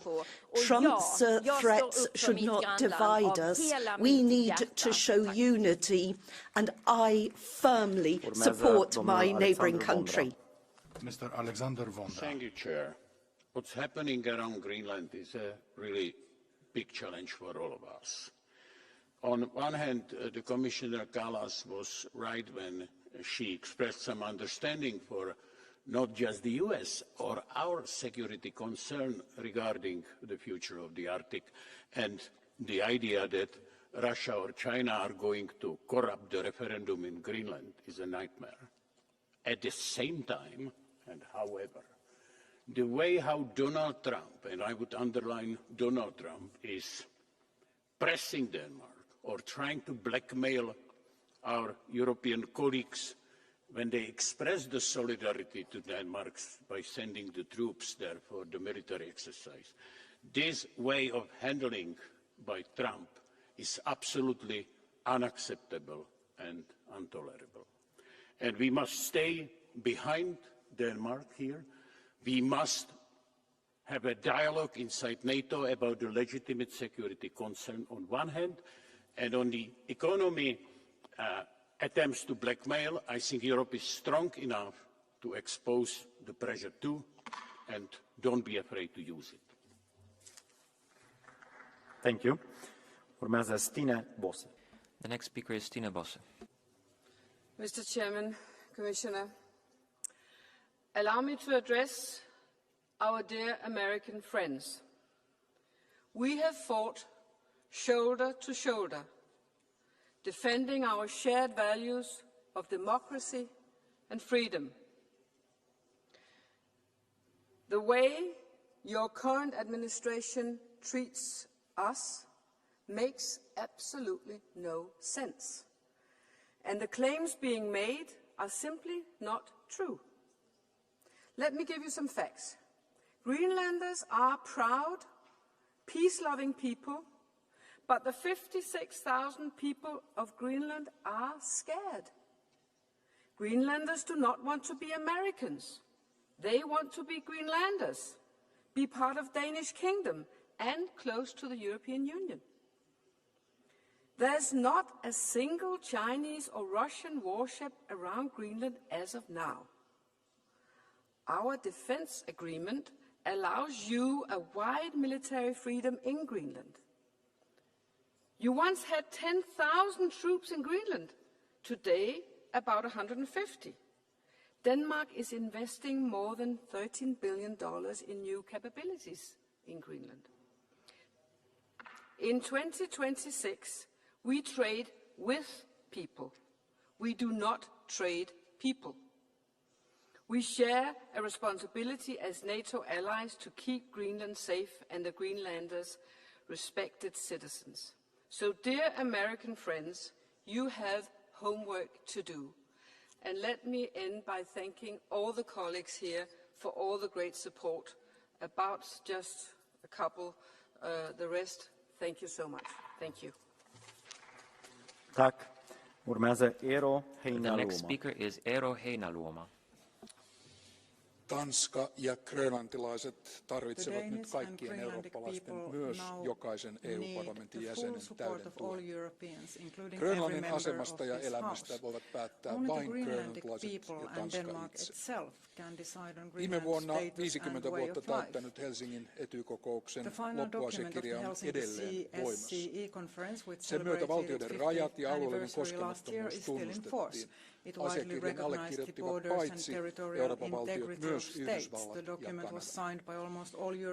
Trump's threats should not divide us. We need to show unity, and I firmly support my neighbouring country. Mr. Alexander Vonda. Thank you, Chair. What's happening around Greenland is a really big challenge for all of us. On one hand, the Commissioner Kallas was right when she expressed some understanding for not just the US or our security concern regarding the future of the Arctic and the idea that Russia or China are going to corrupt the referendum in Greenland is a nightmare. At the same time, and however, the way how Donald Trump, and I would underline Donald Trump, is pressing Denmark or trying to blackmail our European colleagues when they express the solidarity to Denmark by sending the troops there for the military exercise. This way of handling by Trump is absolutely unacceptable and intolerable. And we must stay behind Denmark here. We must have a dialogue inside NATO about the legitimate security concern on one hand, and on the economy attempts to blackmail, I think Europe is strong enough to expose the pressure too, and don't be afraid to use it. Thank you. Urmează Stine Bosse. The next speaker is Stine Bosse. Mr. Chairman, Commissioner, allow me to address our dear American friends. We have fought shoulder to shoulder, defending our shared values of democracy and freedom. The way your current administration treats us makes absolutely no sense. And the claims being made are simply not true. Let me give you some facts. Greenlanders are proud, peace-loving people, but the 56,000 people of Greenland are scared. Greenlanders do not want to be Americans. They want to be Greenlanders, be part of Danish Kingdom and close to the European Union. There's not a single Chinese or Russian warship around Greenland as of now. Our defense agreement allows you a wide military freedom in Greenland. You once had 10,000 troops in Greenland. Today, about 150. Denmark is investing more than $13 billion in new capabilities in Greenland. In 2026, we trade with people. We do not trade people. We share a responsibility as NATO allies to keep Greenland safe and the Greenlanders respected citizens. So, dear American friends, you have homework to do. And let me end by thanking all the colleagues here for all the great support. About just a couple, the rest, thank you so much. Thank you. Tack. Urmează Eero Heinäluoma. The next speaker is Eero Heinäluoma. Tanska ja grönlantilaiset tarvitsevat nyt kaikkien eurooppalaisten, myös jokaisen EU-parlamentin jäsenen täyden tuen. Grönlannin asemasta ja elämästä voivat päättää vain grönlantilaiset ja Tanska itse. Viime vuonna 50 vuotta täyttänyt Helsingin Ety-kokouksen loppuasiakirja on edelleen voimassa. Sen myötä valtioiden rajat ja alueellinen koskemattomuus tunnustettiin. Asiakirjan allekirjoittivat paitsi Euroopan valtiot myös Yhdysvallat ja Kanada.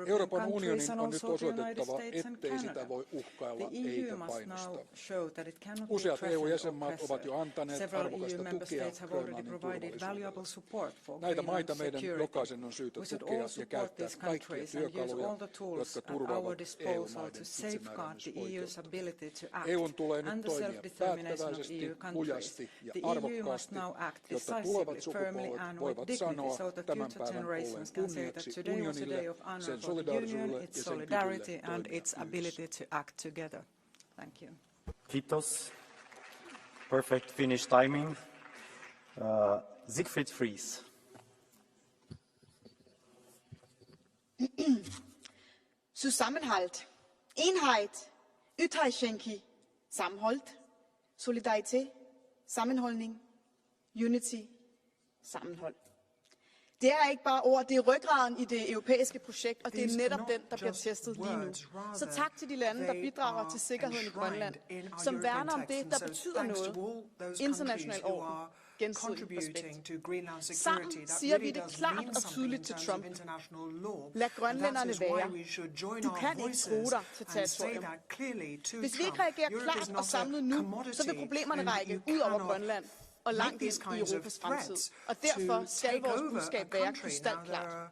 Euroopan unionin on nyt osoitettava, ettei sitä voi uhkailla eikä painostaa. Useat EU-jäsenmaat ovat jo antaneet arvokasta tukea Grönlannin turvallisuudelle. Näitä maita meidän jokaisen on syytä tukea ja käyttää kaikkia työkaluja, jotka turvaavat EU-maiden itsemääräämisoikeutta. EUn tulee nyt toimia päättäväisesti, lujasti ja arvokkaasti, jotta tulevat sukupolvet voivat sanoa tämän päivän ollen kunniaksi unionille, sen solidaarisuudelle ja sen kyvylle toimia. Kiitos. Perfect Finnish timing. Siegfried Fries. Zusammenhalt, Einheit, Ytringsfrihed, sammenhold, solidaritet, sammenholdning, unity, sammenhold. Det er ikke bare ord, det er ryggraden i det europæiske projekt, og det er netop den, der bliver testet lige nu. Så tak til de lande, der bidrager til sikkerheden i Grønland, som værner om det, der betyder noget, international orden, gensidig respekt. Sammen siger vi det klart og tydeligt til Trump. Lad grønlænderne være. Du kan ikke bruge dig til territorium. Hvis vi ikke reagerer klart og samlet nu, så vil problemerne række ud over Grønland og langt ind i Europas fremtid. Og derfor skal vores budskab være krystalklart.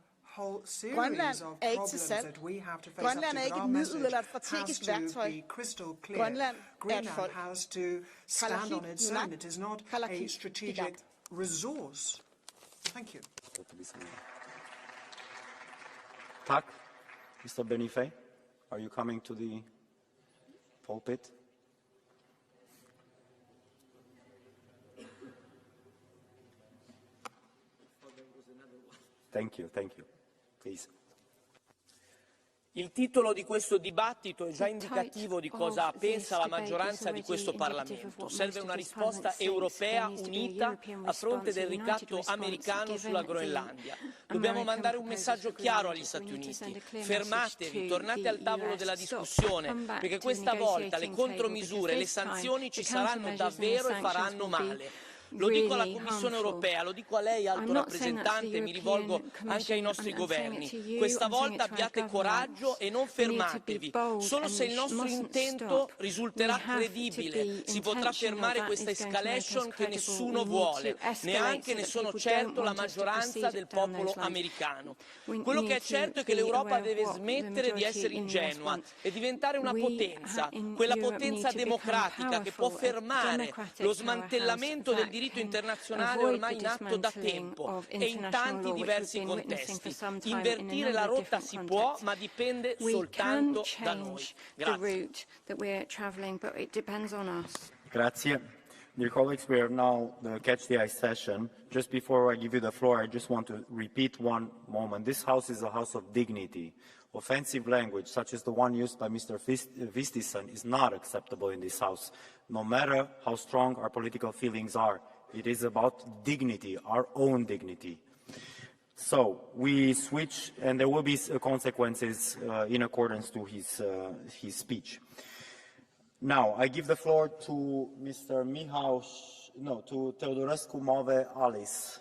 Grønland er ikke til salg. Grønland er ikke et middel eller et strategisk værktøj. Grønland er et folk. Kalaallit Nunaat, Kalaallit Igat. Thank you. Tak. Mr. Benifei, are you coming to the pulpit? Thank you, please. Il titolo di questo dibattito è già indicativo di cosa pensa la maggioranza di questo Parlamento. Serve una risposta europea unita a fronte del ricatto americano sulla Groenlandia. Dobbiamo mandare un messaggio chiaro agli Stati Uniti. Fermatevi, tornate al tavolo della discussione, perché questa volta le contromisure, le sanzioni ci saranno davvero e faranno male. Lo dico alla Commissione europea, lo dico a lei, Alto rappresentante, mi rivolgo anche ai nostri governi. Questa volta abbiate coraggio e non fermatevi. Solo se il nostro intento risulterà credibile si potrà fermare questa escalation che nessuno vuole, neanche ne sono certo la maggioranza del popolo americano. Quello che è certo è che l'Europa deve smettere di essere ingenua e diventare una potenza, quella potenza democratica che può fermare lo smantellamento del diritto internazionale ormai in atto da tempo e in tanti diversi contesti. Invertire la rotta si può, ma dipende soltanto da noi. Grazie. Dear colleagues, we are now the Catch the Eye session. Just before I give you the floor, I just want to repeat one moment. This House is a house of dignity. Offensive language, such as the one used by Mr. Vistisen, is not acceptable in this House, no matter how strong our political feelings are. It is about dignity, our own dignity. So we switch, and there will be consequences in accordance to his speech. Now, I give the floor to Mr. to Teodorescu Move Alice.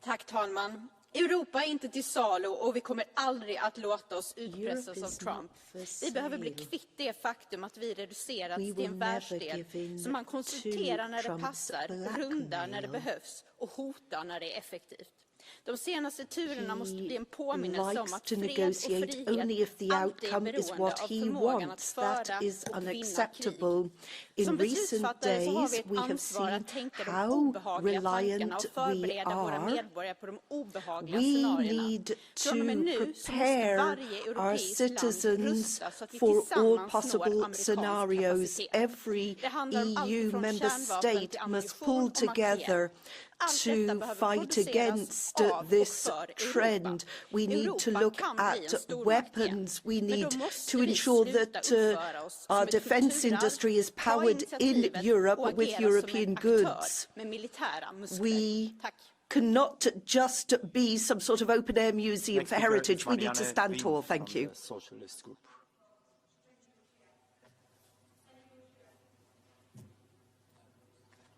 Tack talman. Europa är inte till salu och vi kommer aldrig att låta oss utpressas av Trump. Vi behöver bli kvitt det faktum att vi reducerats till en världsdel som man konsulterar när det passar, rundar när det behövs och hotar när det är effektivt. De senaste turerna måste bli en påminnelse om att fred och frihet alltid är beroende av förmågan att föra och vinna krig. Som beslutsfattare så har vi ett ansvar att tänka de obehagliga tankarna och förbereda våra medborgare på de obehagliga scenarierna. Från och med nu så måste varje europeiskt land rusta så att vi tillsammans når amerikansk kapacitet. Det handlar om allt från kärnvapen till ammunition och materiel. To fight against this trend. We need to look at weapons. We need to ensure that our defense industry is powered in Europe with European goods. We cannot just be some sort of open-air museum for heritage. We need to stand tall. Thank you.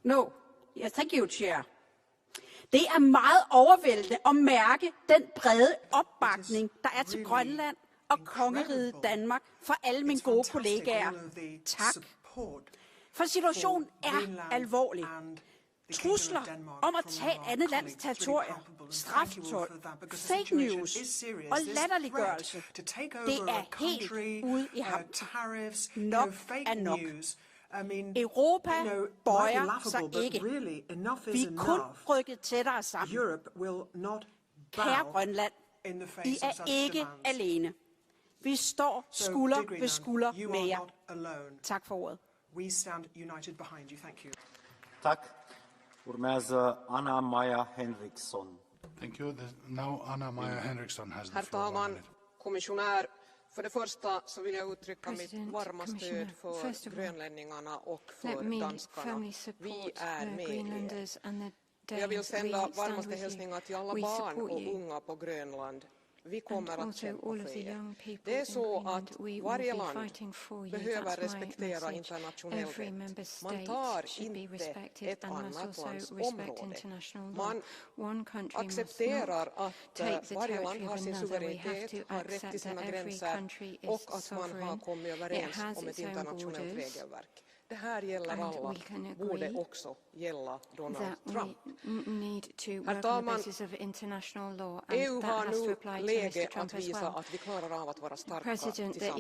No. Yes, thank you, Chair. Det er meget overvældende at mærke den brede opbakning, der er til Grønland og kongeriget Danmark fra alle mine gode kollegaer. Tak. For situationen er alvorlig. Trusler om at tage et andet lands territorium, straftold, fake news og latterliggørelse, det er helt ude i hampen. Nok er nok. Europa bøjer sig ikke. Vi er kun rykket tættere sammen. Kære Grønland, I er ikke alene. Vi står skulder ved skulder med jer. Tak for ordet. Tak. Urmează Anna Maja Henriksson. Thank you. Now Anna Maja Henriksson has the Herr floor. talman, kommissionär. För det första så vill jag uttrycka mitt varma stöd för grönlänningarna och för danskarna. Vi är med er. Jag vill sända varmaste hälsningar till alla barn och unga på Grönland. Vi kommer att kämpa för er. Det är så att varje land behöver respektera internationell rätt. Man tar inte ett annat lands område. Man accepterar att varje land har sin suveränitet, har rätt till sina gränser och att man har kommit överens om ett internationellt regelverk. Det här gäller alla, borde också gälla Donald Trump. Herr talman, EU har nu läge att visa att vi klarar av att vara starka tillsammans. Jag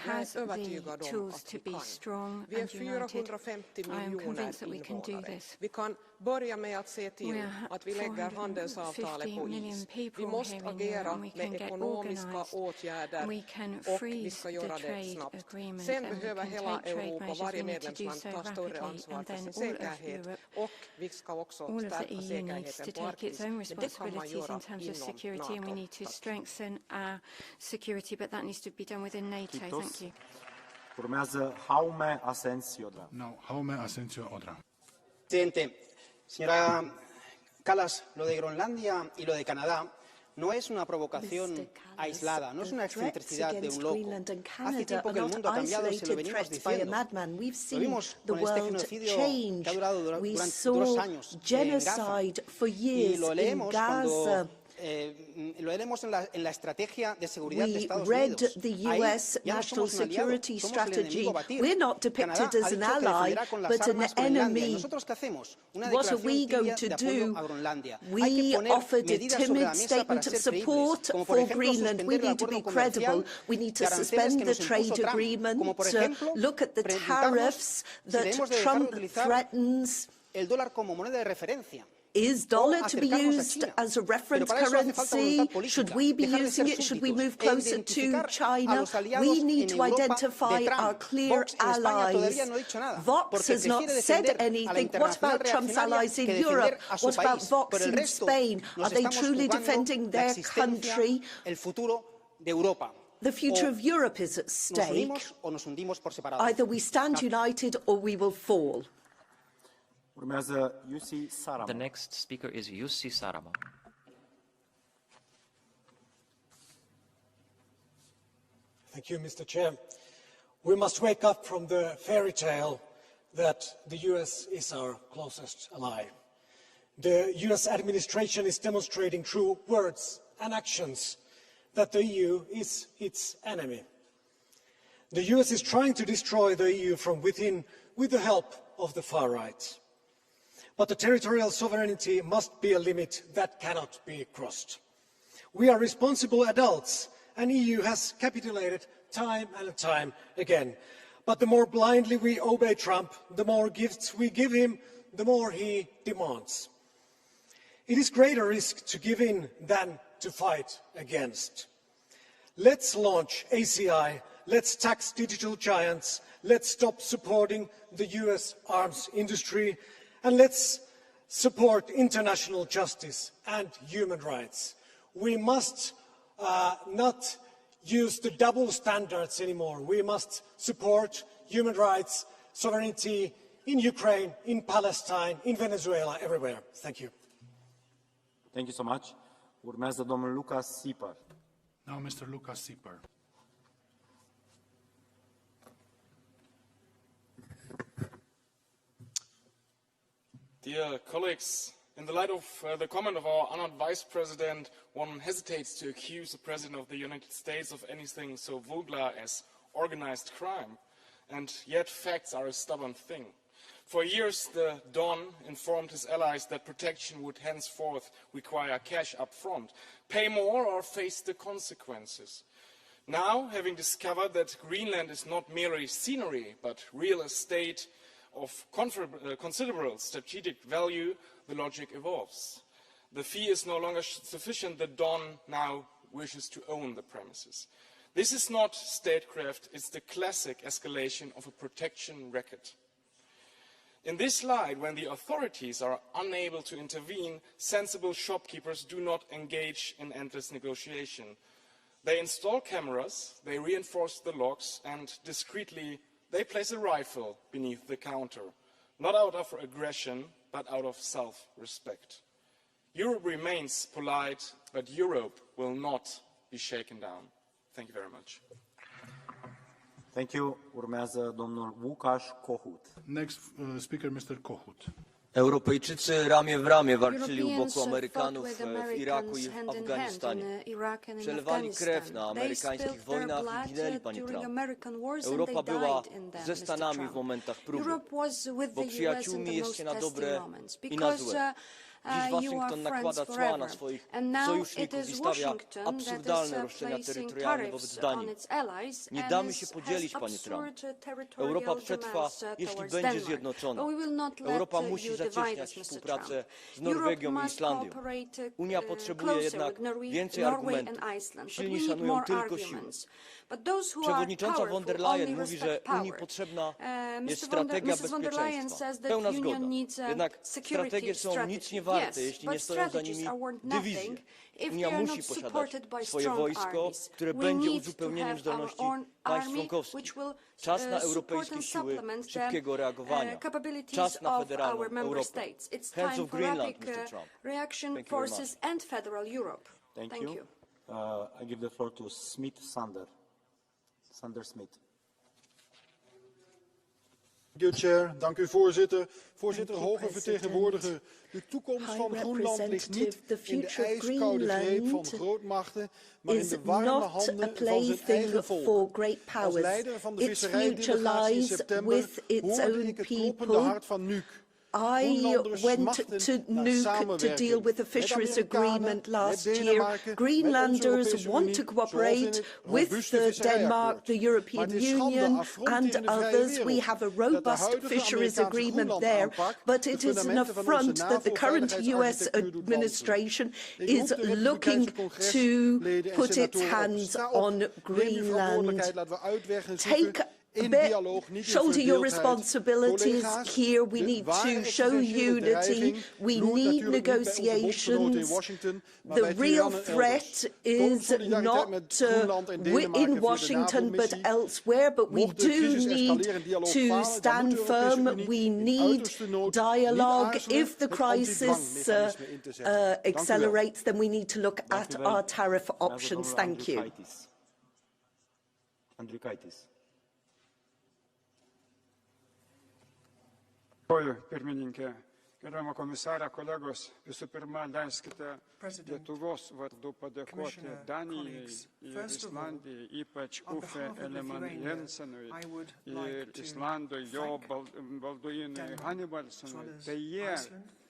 är övertygad om att vi kan. Vi är 450 miljoner invånare. Vi kan börja med att se till att vi lägger handelsavtalet på is. Vi måste agera med ekonomiska åtgärder och vi ska göra det snabbt. Sen behöver hela Europa, varje medlemsland, ta större ansvar för sin säkerhet och vi ska också stärka säkerheten på Arktis. Men det kan man göra inom NATO. Urmează Jaume Asensio Odra. No, Jaume Asensio Odra. Presidente, señora Kallas, lo de Groenlandia y lo de Canadá no es una provocación aislada, no es una excentricidad de un loco. Hace tiempo que el mundo ha cambiado, se lo venimos diciendo. Lo vimos con este genocidio que ha durado durante 2 años en Gaza. Y lo leemos cuando... lo leemos en la estrategia de seguridad de Estados Unidos. The US national security strategy. We're not depicted as an ally, but an enemy. What are we going to do? We offered a timid statement of support for Greenland. We need to be credible. We need to suspend the trade agreement, look at the tariffs that Trump threatens. El dólar como moneda de referencia. Is dollar to be used as a reference currency? Should we be using it? Should we move closer to China? We need to identify our clear allies. Vox has not said anything. What about Trump's allies in Europe? What about Vox in Spain? Are they truly defending their country? The future of Europe is at stake. Either we stand united or we will fall. The next speaker is Jussi Saramo. Thank you, Mr. Chair. We must wake up from the fairy tale that the US is our closest ally. The US administration is demonstrating through words and actions that the EU is its enemy. The US is trying to destroy the EU from within with the help of the far right. But the territorial sovereignty must be a limit that cannot be crossed. We are responsible adults, and the EU has capitulated time and time again. But the more blindly we obey Trump, the more gifts we give him, the more he demands. It is greater risk to give in than to fight against. Let's launch ACI, let's tax digital giants, let's stop supporting the US arms industry, and let's support international justice and human rights. We must not use the double standards anymore. We must support human rights, sovereignty in Ukraine, in Palestine, in Venezuela, everywhere. Thank you. Thank you so much. Urmează domnul Lucas Sieper. Now Mr. Lucas Sieper. Dear colleagues, in the light of the comment of our honored Vice President, one hesitates to accuse the President of the United States of anything so vulgar as organized crime. And yet facts are a stubborn thing. For years, the Don informed his allies that protection would henceforth require cash up front, pay more or face the consequences. Now, having discovered that Greenland is not merely scenery, but real estate of considerable strategic value, the logic evolves. The fee is no longer sufficient. The Don now wishes to own the premises. This is not statecraft, it's the classic escalation of a protection racket. In this light, when the authorities are unable to intervene, sensible shopkeepers do not engage in endless negotiation. They install cameras, they reinforce the locks, and discreetly they place a rifle beneath the counter, not out of aggression, but out of self-respect. Europe remains polite, but Europe will not be shaken down. Thank you very much. Thank you. Urmează domnul Łukasz Kohut. Next speaker, Mr. Kohut. Europejczycy ramię w ramię walczyli u boku Amerykanów w Iraku i w Afganistanie. Przelewali krew na amerykańskich wojnach i ginęli, panie Trump. Europa była ze Stanami w momentach próby, bo przyjaciółmi jest się na dobre i na złe. Dziś Waszyngton nakłada cła na swoich sojuszników i stawia absurdalne roszczenia terytorialne wobec Danii. Nie damy się podzielić, panie Trump. Europa przetrwa, jeśli będzie zjednoczona. Europa musi zacieśniać współpracę z Norwegią i Islandią. Unia potrzebuje jednak więcej argumentów. Silni szanują tylko siłę. Przewodnicząca von der Leyen mówi, że Unii potrzebna jest strategia bezpieczeństwa. Pełna zgoda. Jednak strategie są nic nie warte, jeśli nie stoją za nimi dywizje. Unia musi posiadać swoje wojsko, które będzie uzupełnieniem zdolności państw członkowskich. Czas na europejskie siły szybkiego reagowania. Czas na federalną Europę. Hands of Greenland, Mr. Trump. Thank you very much. Thank you. I give the floor to Sander Smith. Dank u, voorzitter. Voorzitter, hoge vertegenwoordiger, de toekomst van Groenland ligt niet in de ijskoude greep van grootmachten, maar in de warme handen van zijn eigen volk. Als leider van de visseриjdelegatie in september hoorde ik het kloppende hart van Nuuk. I went to Nuuk to deal with the fisheries agreement last year. Greenlanders want to cooperate with Denmark, the European Union and others. We have a robust fisheries agreement there, but it is an affront that the current US administration is looking to put its hands on Greenland. Take shoulder your responsibilities here. We need to show unity. We need negotiations. The real threat is not in Washington but elsewhere, but we do need to stand firm. We need dialogue. If the crisis accelerates, then we need to look at our tariff options. Thank you. Pirmininkė, gerbiama komisarė, kolegos, visų pirma, leiskite Lietuvos vardu padėkoti Danijai ir Islandijai, ypač Uffe Ellemann-Jensenui ir Islandui jo Balduinui Hannibalsonui. Tai jie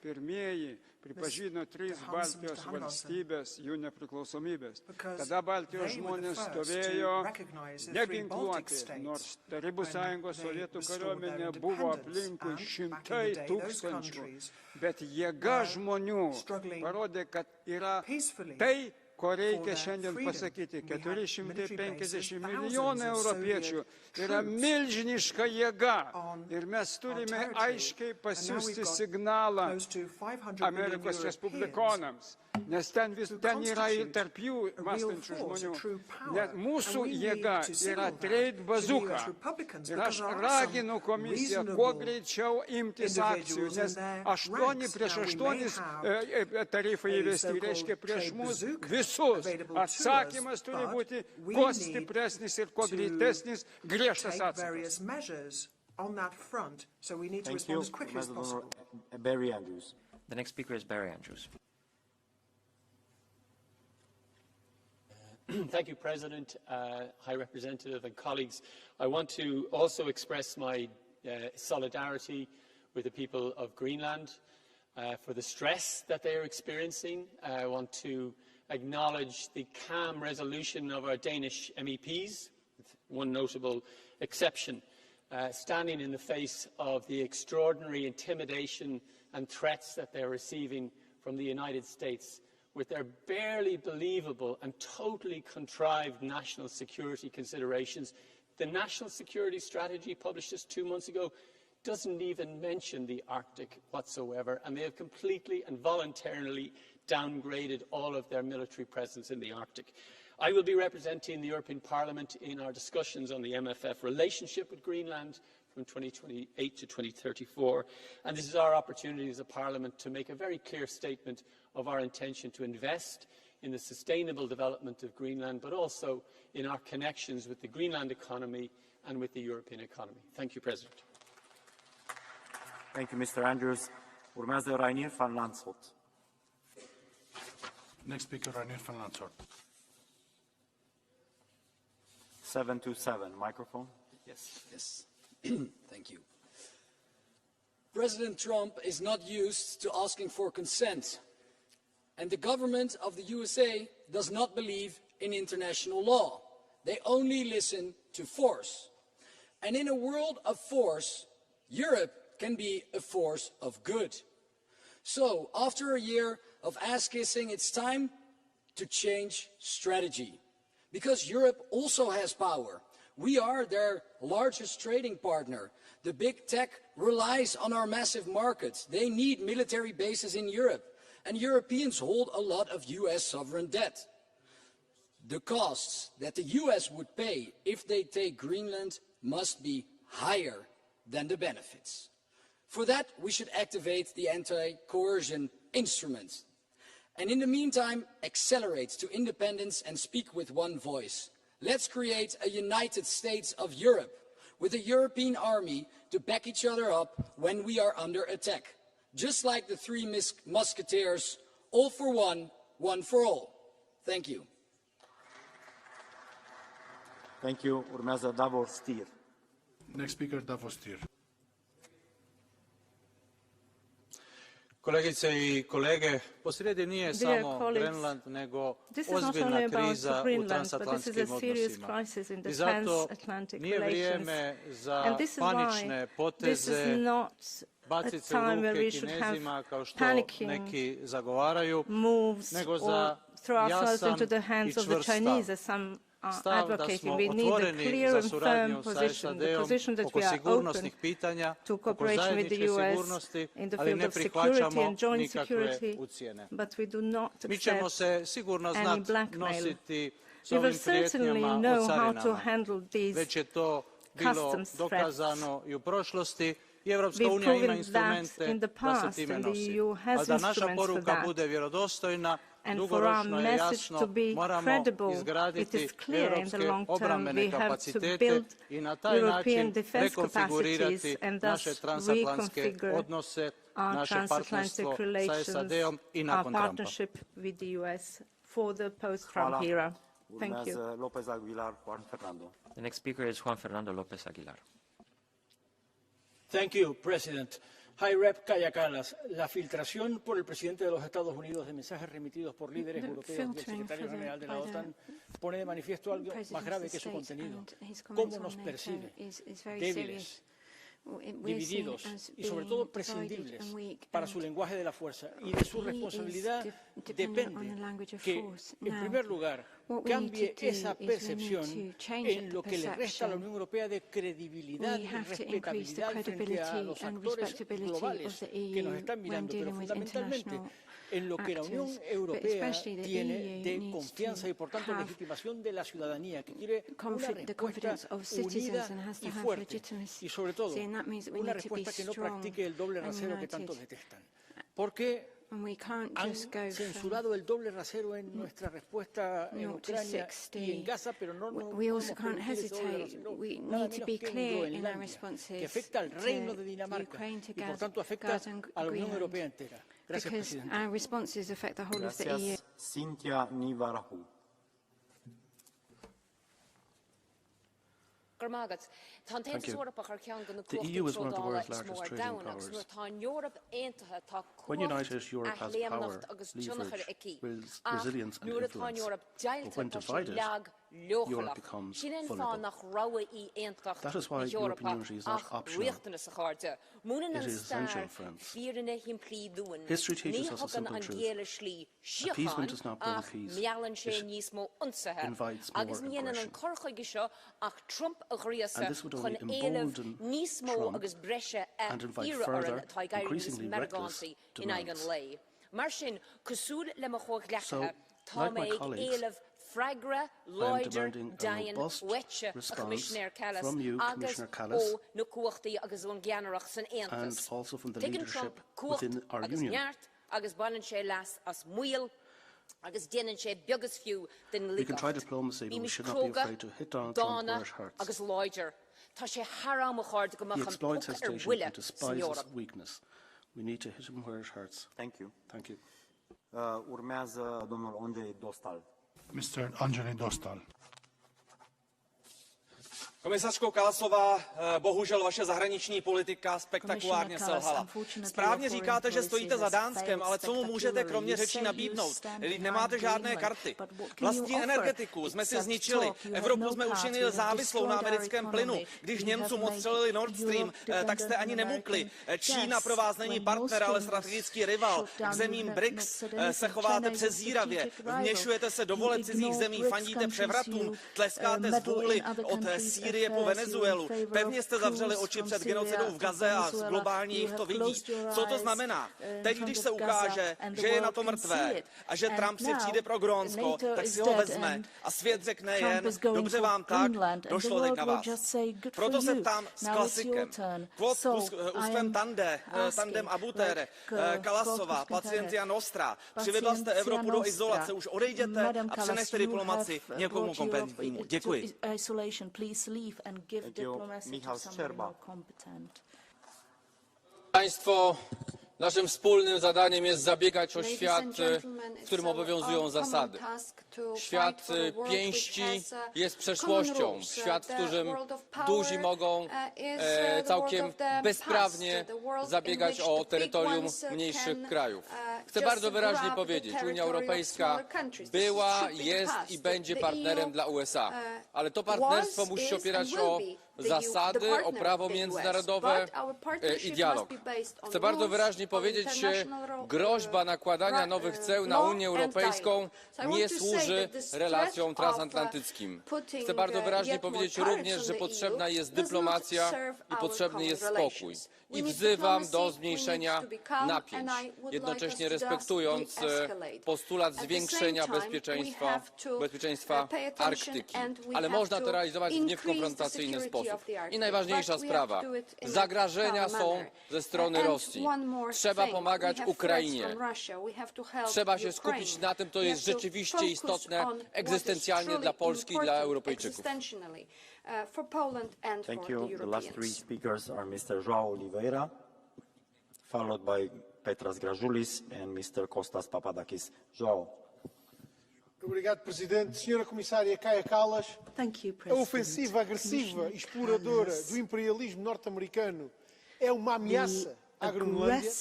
pirmieji pripažino 3 Baltijos valstybės jų nepriklausomybės. Tada Baltijos žmonės stovėjo neginkluoti, nors Tarybų Sąjungos Sovietų kariuomenė buvo aplinkui 100 tūkstančių, bet jėga žmonių parodė, kad yra tai, ko reikia šiandien pasakyti. 450 milijonų europiečių yra milžiniška jėga ir mes turime aiškiai pasiųsti signalą Amerikos Respublikonams, nes ten yra ir tarp jų mąstančių žmonių. Net mūsų jėga yra trade bazooka ir aš raginu komisiją kuo greičiau imtis akcijų, nes 8 tarifai įvesti reiškia prieš mus visus. Atsakymas turi būti kuo stipresnis ir kuo greitesnis, griežtas atsakas. The next speaker is Barry Andrews. Thank you, President, High Representative and colleagues. I want to also express my solidarity with the people of Greenland for the stress that they are experiencing. I want to acknowledge the calm resolution of our Danish MEPs, with one notable exception, standing in the face of the extraordinary intimidation and threats that they're receiving from the United States, with their barely believable and totally contrived national security considerations. The national security strategy published just 2 months ago doesn't even mention the Arctic whatsoever, and they have completely and voluntarily downgraded all of their military presence in the Arctic. I will be representing the European Parliament in our discussions on the MFF relationship with Greenland from 2028 to 2034, and this is our opportunity as a Parliament to make a very clear statement of our intention to invest in the sustainable development of Greenland, but also in our connections with the Greenland economy and with the European economy. Thank you, President. Thank you, Mr. Andrews. Urmează Rainier van Lanschot. Next speaker, Rainier van Lanschot. 727, microphone. Yes. Thank you. President Trump is not used to asking for consent, and the government of the USA does not believe in international law. They only listen to force. And in a world of force, Europe can be a force of good. So, after a year of ass-kissing, it's time to change strategy. Because Europe also has power. We are their largest trading partner. The big tech relies on our massive markets. They need military bases in Europe. And Europeans hold a lot of US sovereign debt. The costs that the US would pay if they take Greenland must be higher than the benefits. For that, we should activate the anti-coercion instrument. And in the meantime, accelerate to independence and speak with one voice. Let's create a United States of Europe with a European army to back each other up when we are under attack. Just like the Three Musketeers, all for one, one for all. Thank you. Thank you. Urmează Davor Stier. Next speaker, Davor Stier. Kolegice I kolege, posrijedi nije samo Greenland, nego ozbiljna kriza u transatlantskim odnosima. I zato nije vrijeme za panične poteze, baciti se u ruke Kinezima kao što neki zagovaraju, nego za jasan I čvrst stav. stav da smo otvoreni za suradnju sa SAD-om oko sigurnosnih pitanja, oko zajedničke sigurnosti, ali ne prihvaćamo nikakve ucjene. Mi ćemo se sigurno znati nositi s ovim prijetnjama od carinama. Već je to bilo dokazano i u prošlosti i Europska unija ima instrumente da se time nosi. A da naša poruka bude vjerodostojna, dugoročno je jasno, moramo izgraditi europske obrambene kapacitete i na taj način rekonfigurirati naše transatlantske odnose, naše partnerstvo sa SAD-om i nakon Trumpa. Hvala. Urmează López Aguilar, Juan Fernando. The next speaker is Juan Fernando López Aguilar. Thank you, President. High Rep Kaja Kallas, la filtración por el presidente de los Estados Unidos de mensajes remitidos por líderes europeos y el secretario general de la OTAN pone de manifiesto algo más grave que su contenido. ¿Cómo nos percibe? Débiles, divididos y sobre todo prescindibles para su lenguaje de la fuerza, y de su responsabilidad depende que, en primer lugar, cambie esa percepción en lo que le resta a la Unión Europea de credibilidad y respetabilidad frente a los actores globales que nos están mirando, pero fundamentalmente en lo que la Unión Europea tiene de confianza y, por tanto, legitimación de la ciudadanía, que quiere una respuesta unida y fuerte, y sobre todo una respuesta que no practique el doble rasero que tanto detestan. Porque han censurado el doble rasero en nuestra respuesta en Ucrania y en Gaza, pero no podemos permitir ese doble rasero. Nada menos que en Groenlandia, que afecta al Reino de Dinamarca y, por tanto, afecta a la Unión Europea entera. Gracias, Presidente. Gracias. Cynthia Nivarahu. Thank you. The EU is one of the world's largest trading powers. When united, Europe has power, leverage, resilience and influence. But when divided, Europe becomes vulnerable. That is why European unity is not optional. It is essential, friends. History teaches us a simple truth. Appeasement does not bring peace. It invites more aggression. And this would only embolden Trump and invite further, increasingly reckless demands. So, like my colleagues, I am demanding a robust response from you, Commissioner Kallas, and also from the leadership within our union. We can try diplomacy, but we should not be afraid to hit Donald Trump where it hurts. He exploits hesitation and despises weakness. We need to hit him where it hurts. Thank you. Thank you. Urmează domnul Andrei Dostal. Mr. Andrei Dostal. Komisařko Kallasová, bohužel vaše zahraniční politika spektakulárně selhala. Správně říkáte, že stojíte za Dánskem, ale co mu můžete kromě řečí nabídnout? Nemáte žádné karty. Vlastní energetiku jsme si zničili. Evropu jsme učinili závislou na americkém plynu. Když Němcům odstřelili Nord Stream, tak jste ani nemukli. Čína pro vás není partner, ale strategický rival. K zemím BRICS se chováte přezíravě. Vměšujete se do voleb cizích zemí, fandíte převratům, tleskáte zvůli od Sýrie po Venezuelu. Pevně jste zavřeli oči před genocidou v Gaze a globální jich to vidí. Co to znamená? Teď, když se ukáže, že je na to mrtvé a že Trump si přijde pro Grónsko, tak si ho vezme a svět řekne jen, dobře vám tak, došlo teď na vás. Proto se ptám s klasikem. Quod usquem tandem abutere, Kallasová, Pacientia Nostra. Přivedla jste Evropu do izolace, už odejděte a přenechte diplomaci někomu kompetentnímu. Děkuji. Państwo, naszym wspólnym zadaniem jest zabiegać o świat, w którym obowiązują zasady. Świat pięści jest przeszłością. Świat, w którym duzi mogą całkiem bezprawnie zabiegać o terytorium mniejszych krajów. Chcę bardzo wyraźnie powiedzieć, Unia Europejska była, jest i będzie partnerem dla USA. Ale to partnerstwo musi się opierać o zasady, o prawo międzynarodowe i dialog. Chcę bardzo wyraźnie powiedzieć, groźba nakładania nowych ceł na Unię Europejską nie służy relacjom transatlantyckim. Chcę bardzo wyraźnie powiedzieć również, że potrzebna jest dyplomacja i potrzebny jest spokój. I wzywam do zmniejszenia napięć, jednocześnie respektując postulat zwiększenia bezpieczeństwa Arktyki. Ale można to realizować w niekonfrontacyjny sposób. I najważniejsza sprawa. Zagrożenia są ze strony Rosji. Trzeba pomagać Ukrainie. Trzeba się skupić na tym, co jest rzeczywiście istotne, egzystencjalnie dla Polski i dla Europejczyków. Thank you. The last three speakers are Mr. João Oliveira, followed by Petras Grajulis and Mr. Kostas Papadakis. João. Obrigado, Presidente. Senhora Comissária Kaja Kallas, a ofensiva agressiva e exploradora do imperialismo norte-americano é uma ameaça à Groenlândia.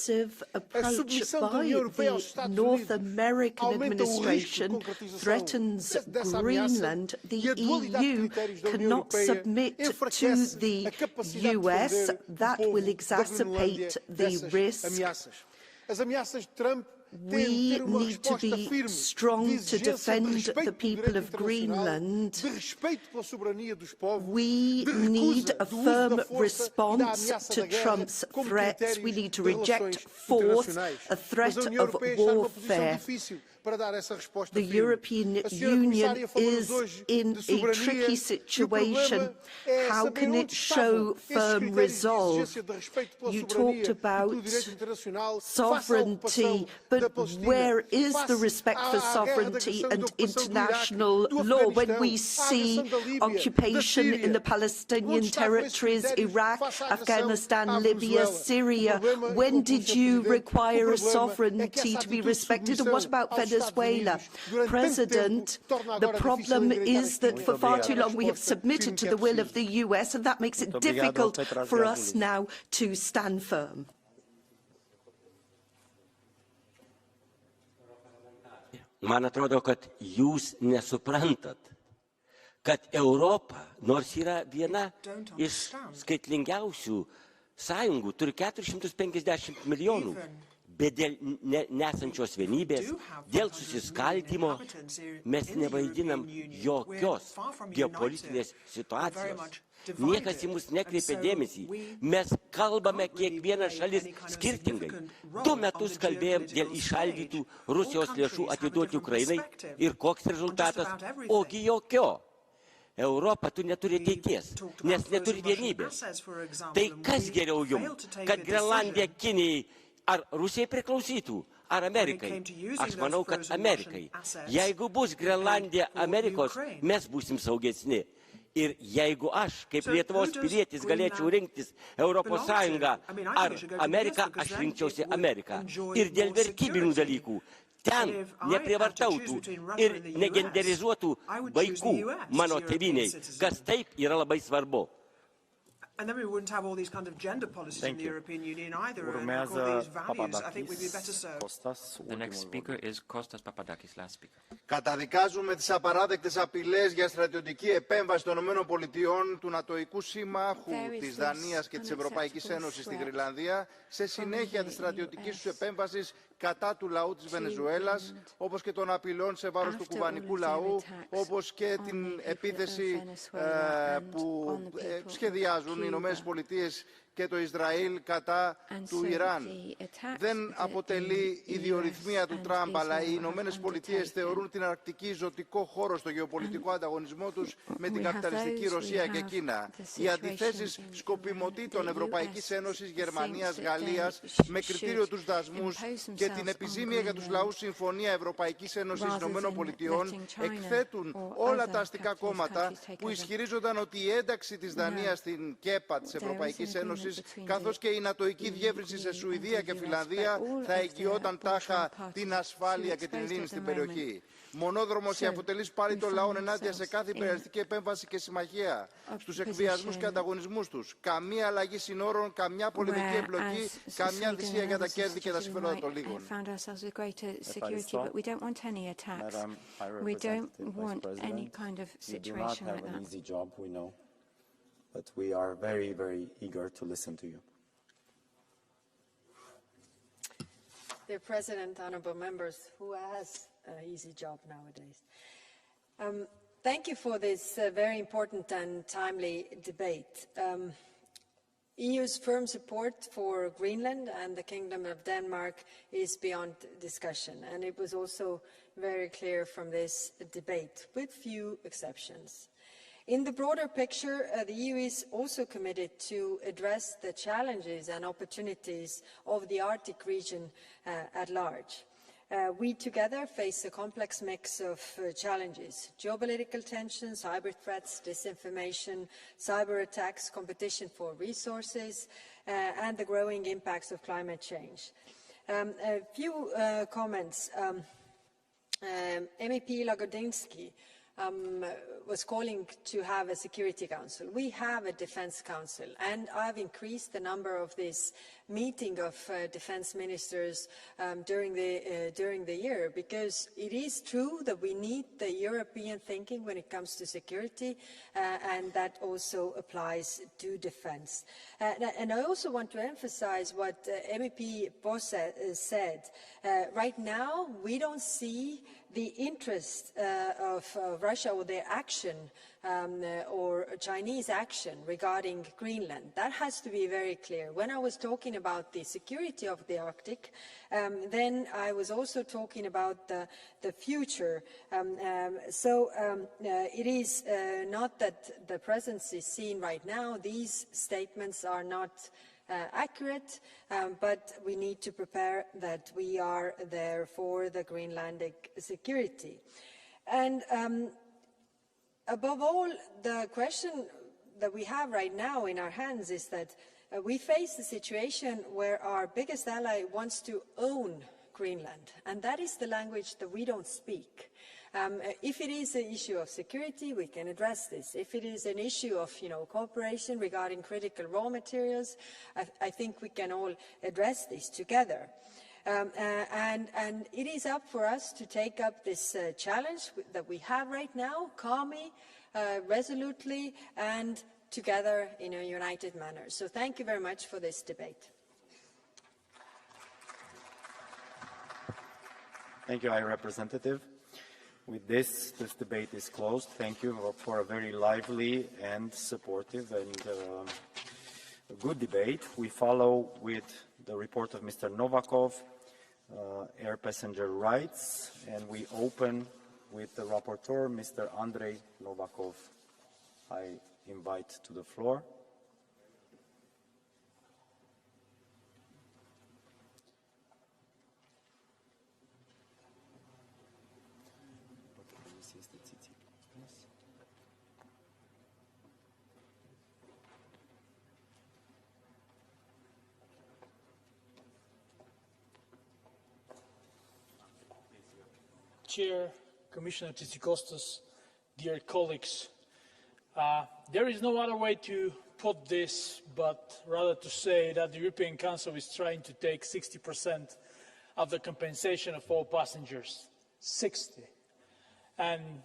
A submissão da União Europeia aos Estados Unidos aumenta o risco de concretização dessa ameaça e a dualidade de critérios da União Europeia enfraquece a capacidade de defender o povo da Groenlândia dessas ameaças. As ameaças de Trump We need to be strong to defend the people of Greenland. We need a firm response to Trump's threats. We need to reject force, a threat of warfare. The European Union is in a tricky situation. How can it show firm resolve? You talked about sovereignty, but where is the respect for sovereignty and international law when we see occupation in the Palestinian territories, Iraq, Afghanistan, Libya, Syria? When did you require a sovereignty to be respected? And what about Venezuela? President, the problem is that for far too long we have submitted to the will of the US, and that makes it difficult for us now to stand firm. Man atrodo, kad jūs nesuprantat, kad Europa, nors yra viena iš skaitlingiausių sąjungų, turi 450 milijonų. Bet dėl nesančios vienybės, dėl susiskaldymo mes nevaidinam jokios geopolitinės situacijos. Niekas į mus nekreipia dėmesį. Mes kalbame kiekvieną šalis skirtingai. 2 metus kalbėjom dėl įšaldytų Rusijos lėšų atiduoti Ukrainai ir koks rezultatas? Ogi jokio. Europa, tu neturi ateities, nes neturi vienybės. Tai kas geriau jums, kad Grenlandija Kinijai ar Rusijai priklausytų, ar Amerikai? Aš manau, kad Amerikai. Jeigu bus Grenlandija Amerikos, mes būsim saugesni. Ir jeigu aš, kaip Lietuvos pilietis, galėčiau rinktis Europos Sąjungą ar Ameriką, aš rinkčiausi Ameriką. Ir dėl vertybinių dalykų ten neprievartautų ir negenderizuotų vaikų mano tėvynei, kas taip yra labai svarbu. And then we wouldn't have all these kind of gender policies in the European Union either. And all these values, I think we'd be better served. The next speaker is Kostas Papadakis, last speaker. Καταδικάζουμε τις απαράδεκτες απειλές για στρατιωτική επέμβαση των ΗΠΑ, του Νατοϊκού Συμμάχου, της Δανίας και της Ευρωπαϊκής Ένωσης στη Γρυλανδία, σε συνέχεια της στρατιωτικής τους επέμβασης κατά του λαού της Βενεζουέλας, όπως και των απειλών σε βάρος του κουβανικού λαού, όπως και την επίθεση που σχεδιάζουν οι Ηνωμένες Πολιτείες και το Ισραήλ κατά του Ιράν. Δεν αποτελεί ιδιορυθμία του Τραμπ, αλλά οι Ηνωμένες Πολιτείες θεωρούν την Αρκτική ζωτικό χώρο στο γεωπολιτικό ανταγωνισμό τους με την καπιταλιστική Ρωσία και Κίνα. Οι αντιθέσεις σκοπιμοτήτων Ευρωπαϊκής Ένωσης, Γερμανίας, Γαλλίας με κριτήριο τους δασμούς και την επιζήμια για τους λαούς Συμφωνία Ευρωπαϊκής Ένωσης Ηνωμένων Πολιτειών εκθέτουν όλα τα αστικά κόμματα που ισχυρίζονταν ότι η ένταξη της Δανίας στην ΚΕΠΑ της Ευρωπαϊκής Ένωσης καθώς και η νατοϊκή διεύρυνση σε Σουηδία και Φινλανδία θα εγγυόταν τάχα την ασφάλεια και την ειρήνη στην περιοχή. Μονόδρομος η αποτελείς πάλι των λαών ενάντια σε κάθε υπεραλιστική επέμβαση και συμμαχία, στους εκβιασμούς και ανταγωνισμούς τους. Καμία αλλαγή συνόρων, καμιά πολιτική εμπλοκή, καμιά θυσία για τα κέρδη και τα συμφέροντα των λίγων. but we are very, very eager to listen to you. Dear President, honourable members, who has an easy job nowadays? Thank you for this very important and timely debate. EU's firm support for Greenland and the Kingdom of Denmark is beyond discussion, and it was also very clear from this debate, with few exceptions. In the broader picture, the EU is also committed to address the challenges and opportunities of the Arctic region at large. We together face a complex mix of challenges: geopolitical tensions, cyber threats, disinformation, cyber attacks, competition for resources, and the growing impacts of climate change. A few comments. MEP Lagodinsky was calling to have a Security Council. We have a Defence Council, and I've increased the number of this meeting of defence ministers during the year, because it is true that we need the European thinking when it comes to security, and that also applies to defence. And I also want to emphasise what MEP Boss said. Right now, we don't see the interest of Russia or their action or Chinese action regarding Greenland. That has to be very clear. When I was talking about the security of the Arctic, then I was also talking about the future. It is not that the presence is seen right now. These statements are not accurate, but we need to prepare that we are there for the Greenlandic security. And above all, the question that we have right now in our hands is that we face a situation where our biggest ally wants to own Greenland, and that is the language that we don't speak. If it is an issue of security, we can address this. If it is an issue of, cooperation regarding critical raw materials, I think we can all address this together. And it is up for us to take up this challenge that we have right now, calmly, resolutely, and together in a united manner. So thank you very much for this debate. Thank you, High Representative. With this debate is closed. Thank you for a very lively and supportive and good debate. We follow with the report of Mr. Novakov, air passenger rights, and we open with the rapporteur, Mr. Andrei Novakov. I invite to the floor. Chair, Commissioner Tsikostas, dear colleagues, there is no other way to put this but rather to say that the European Council is trying to take 60% of the compensation of all passengers. 60. And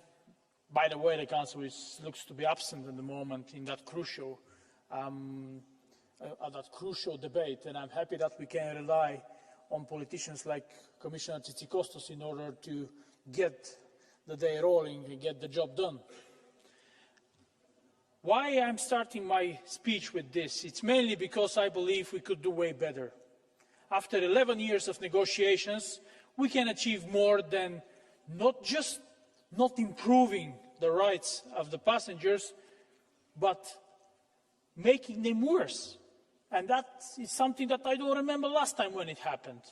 by the way, the Council looks to be absent at the moment in that crucial debate, and I'm happy that we can rely on politicians like Commissioner Tsikostas in order to get the day rolling and get the job done. Why I'm starting my speech with this? It's mainly because I believe we could do way better. After 11 years of negotiations, we can achieve more than not just not improving the rights of the passengers, but making them worse. And that is something that I don't remember last time when it happened.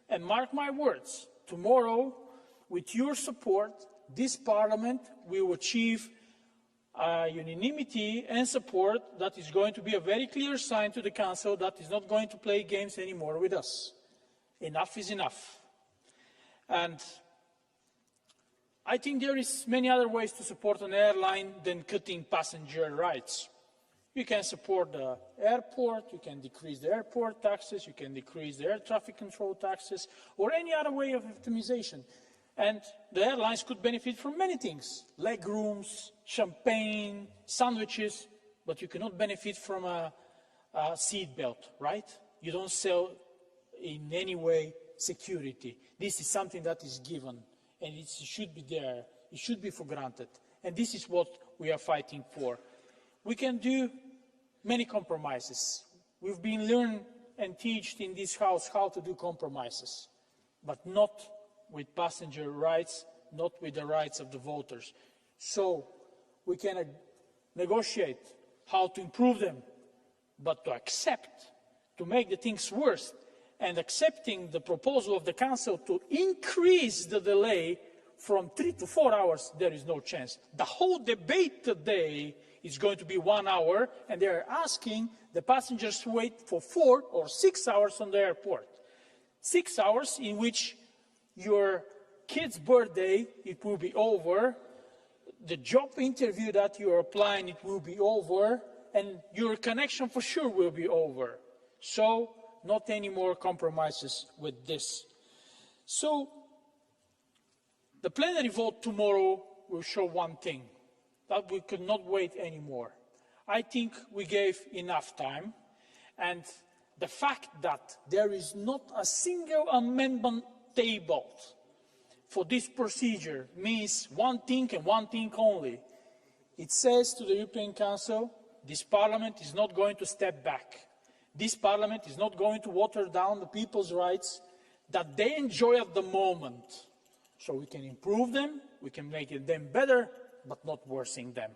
And mark my words, tomorrow, with your support, this Parliament will achieve unanimity and support that is going to be a very clear sign to the Council that is not going to play games anymore with us. Enough is enough. And I think there is many other ways to support an airline than cutting passenger rights. You can support the airport, you can decrease the airport taxes, you can decrease the air traffic control taxes, or any other way of optimization. And the airlines could benefit from many things: leg rooms, champagne, sandwiches, but you cannot benefit from a seat belt, right? You don't sell in any way security. This is something that is given, and it should be there. It should be for granted. And this is what we are fighting for. We can do many compromises. We've been learned and taught in this house how to do compromises, but not with passenger rights, not with the rights of the voters. So we can negotiate how to improve them, but to accept, to make the things worse, and accepting the proposal of the Council to increase the delay from 3 to 4 hours, there is no chance. The whole debate today is going to be 1 hour, and they're asking the passengers to wait for 4 or 6 hours on the airport. 6 hours in which your kid's birthday, it will be over, the job interview that you're applying, it will be over, and your connection for sure will be over. So, not any more compromises with this. So, the plenary vote tomorrow will show one thing, that we could not wait anymore. I think we gave enough time, and the fact that there is not a single amendment tabled for this procedure means one thing and one thing only. It says to the European Council, this Parliament is not going to step back. This Parliament is not going to water down the people's rights that they enjoy at the moment. So we can improve them, we can make them better, but not worsening them.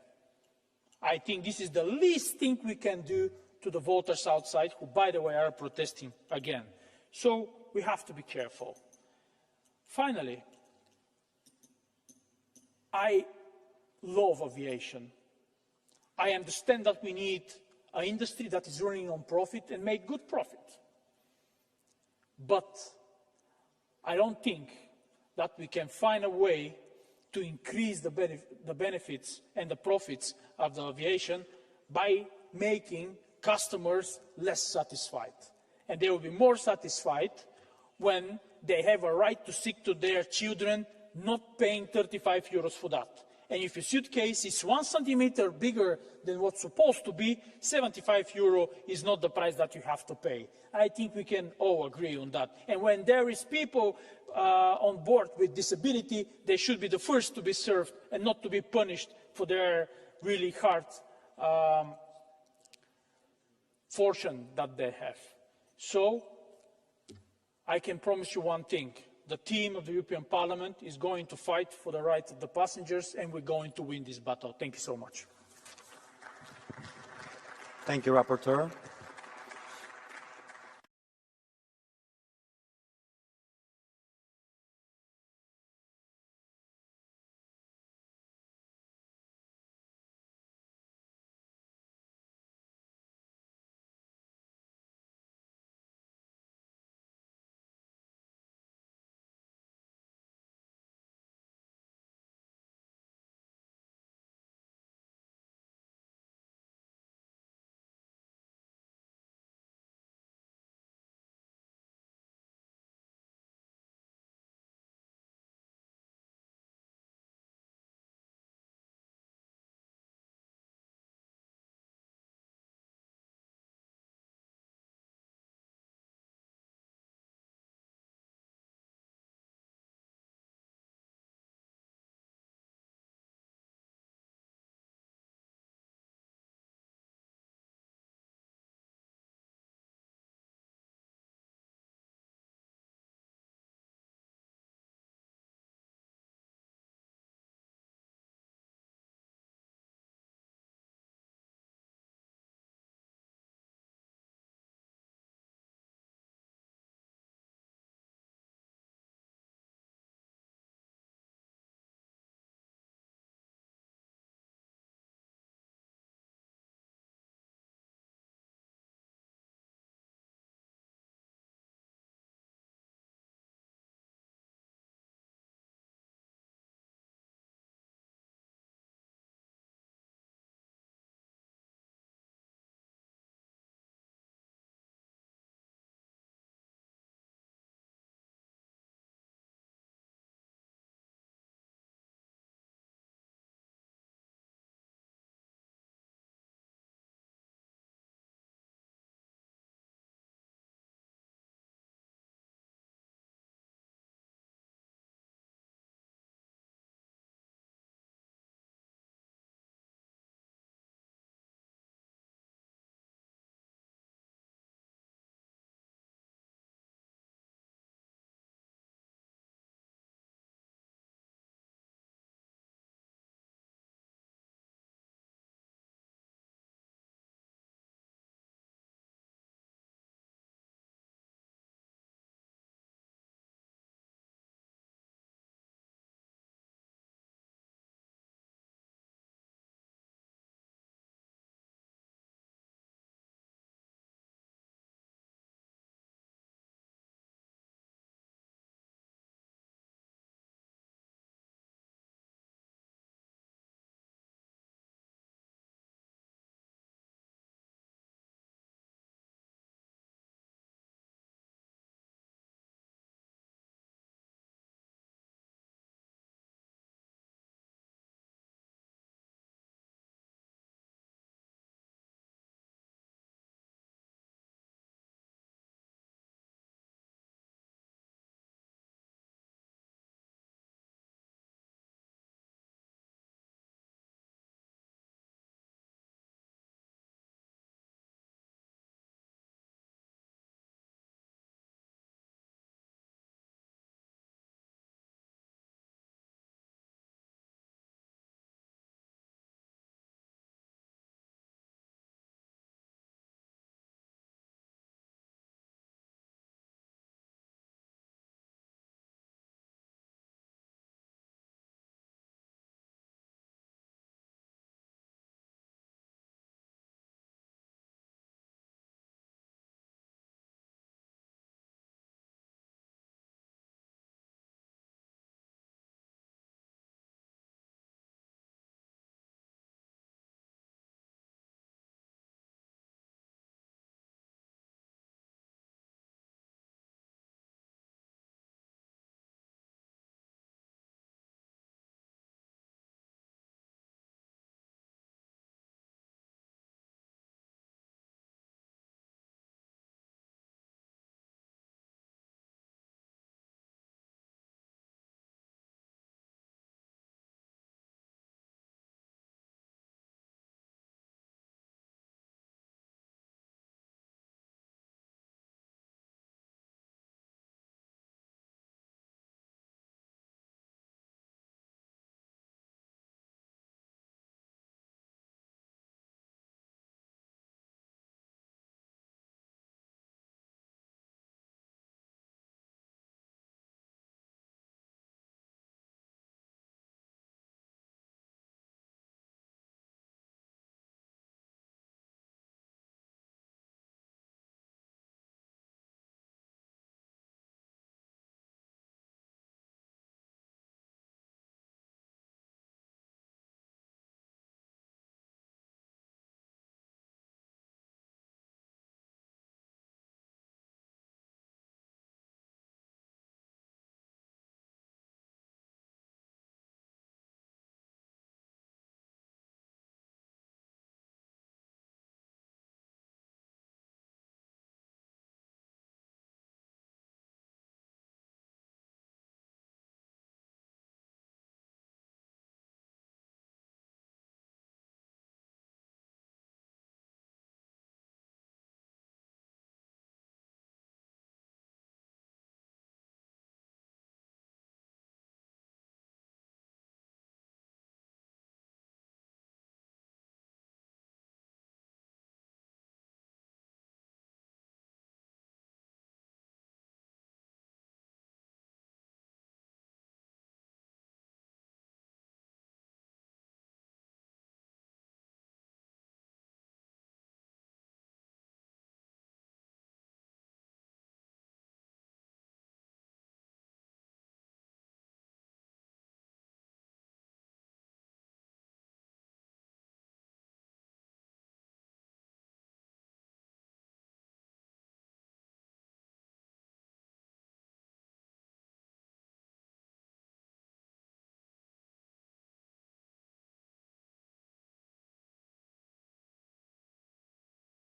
I think this is the least thing we can do to the voters outside, who, by the way, are protesting again. So we have to be careful. Finally, I love aviation. I understand that we need an industry that is running on profit and make good profit. But I don't think that we can find a way to increase the benefits and the profits of the aviation by making customers less satisfied. And they will be more satisfied when they have a right to stick to their children, not paying 35 euros for that. And if your suitcase is 1 centimeter bigger than what's supposed to be, 75 euro is not the price that you have to pay. I think we can all agree on that. And when there is people on board with disability, they should be the first to be served and not to be punished for their really hard fortune that they have. So, I can promise you one thing. The team of the European Parliament is going to fight for the rights of the passengers, and we're going to win this battle. Thank you so much. Thank you, Rapporteur.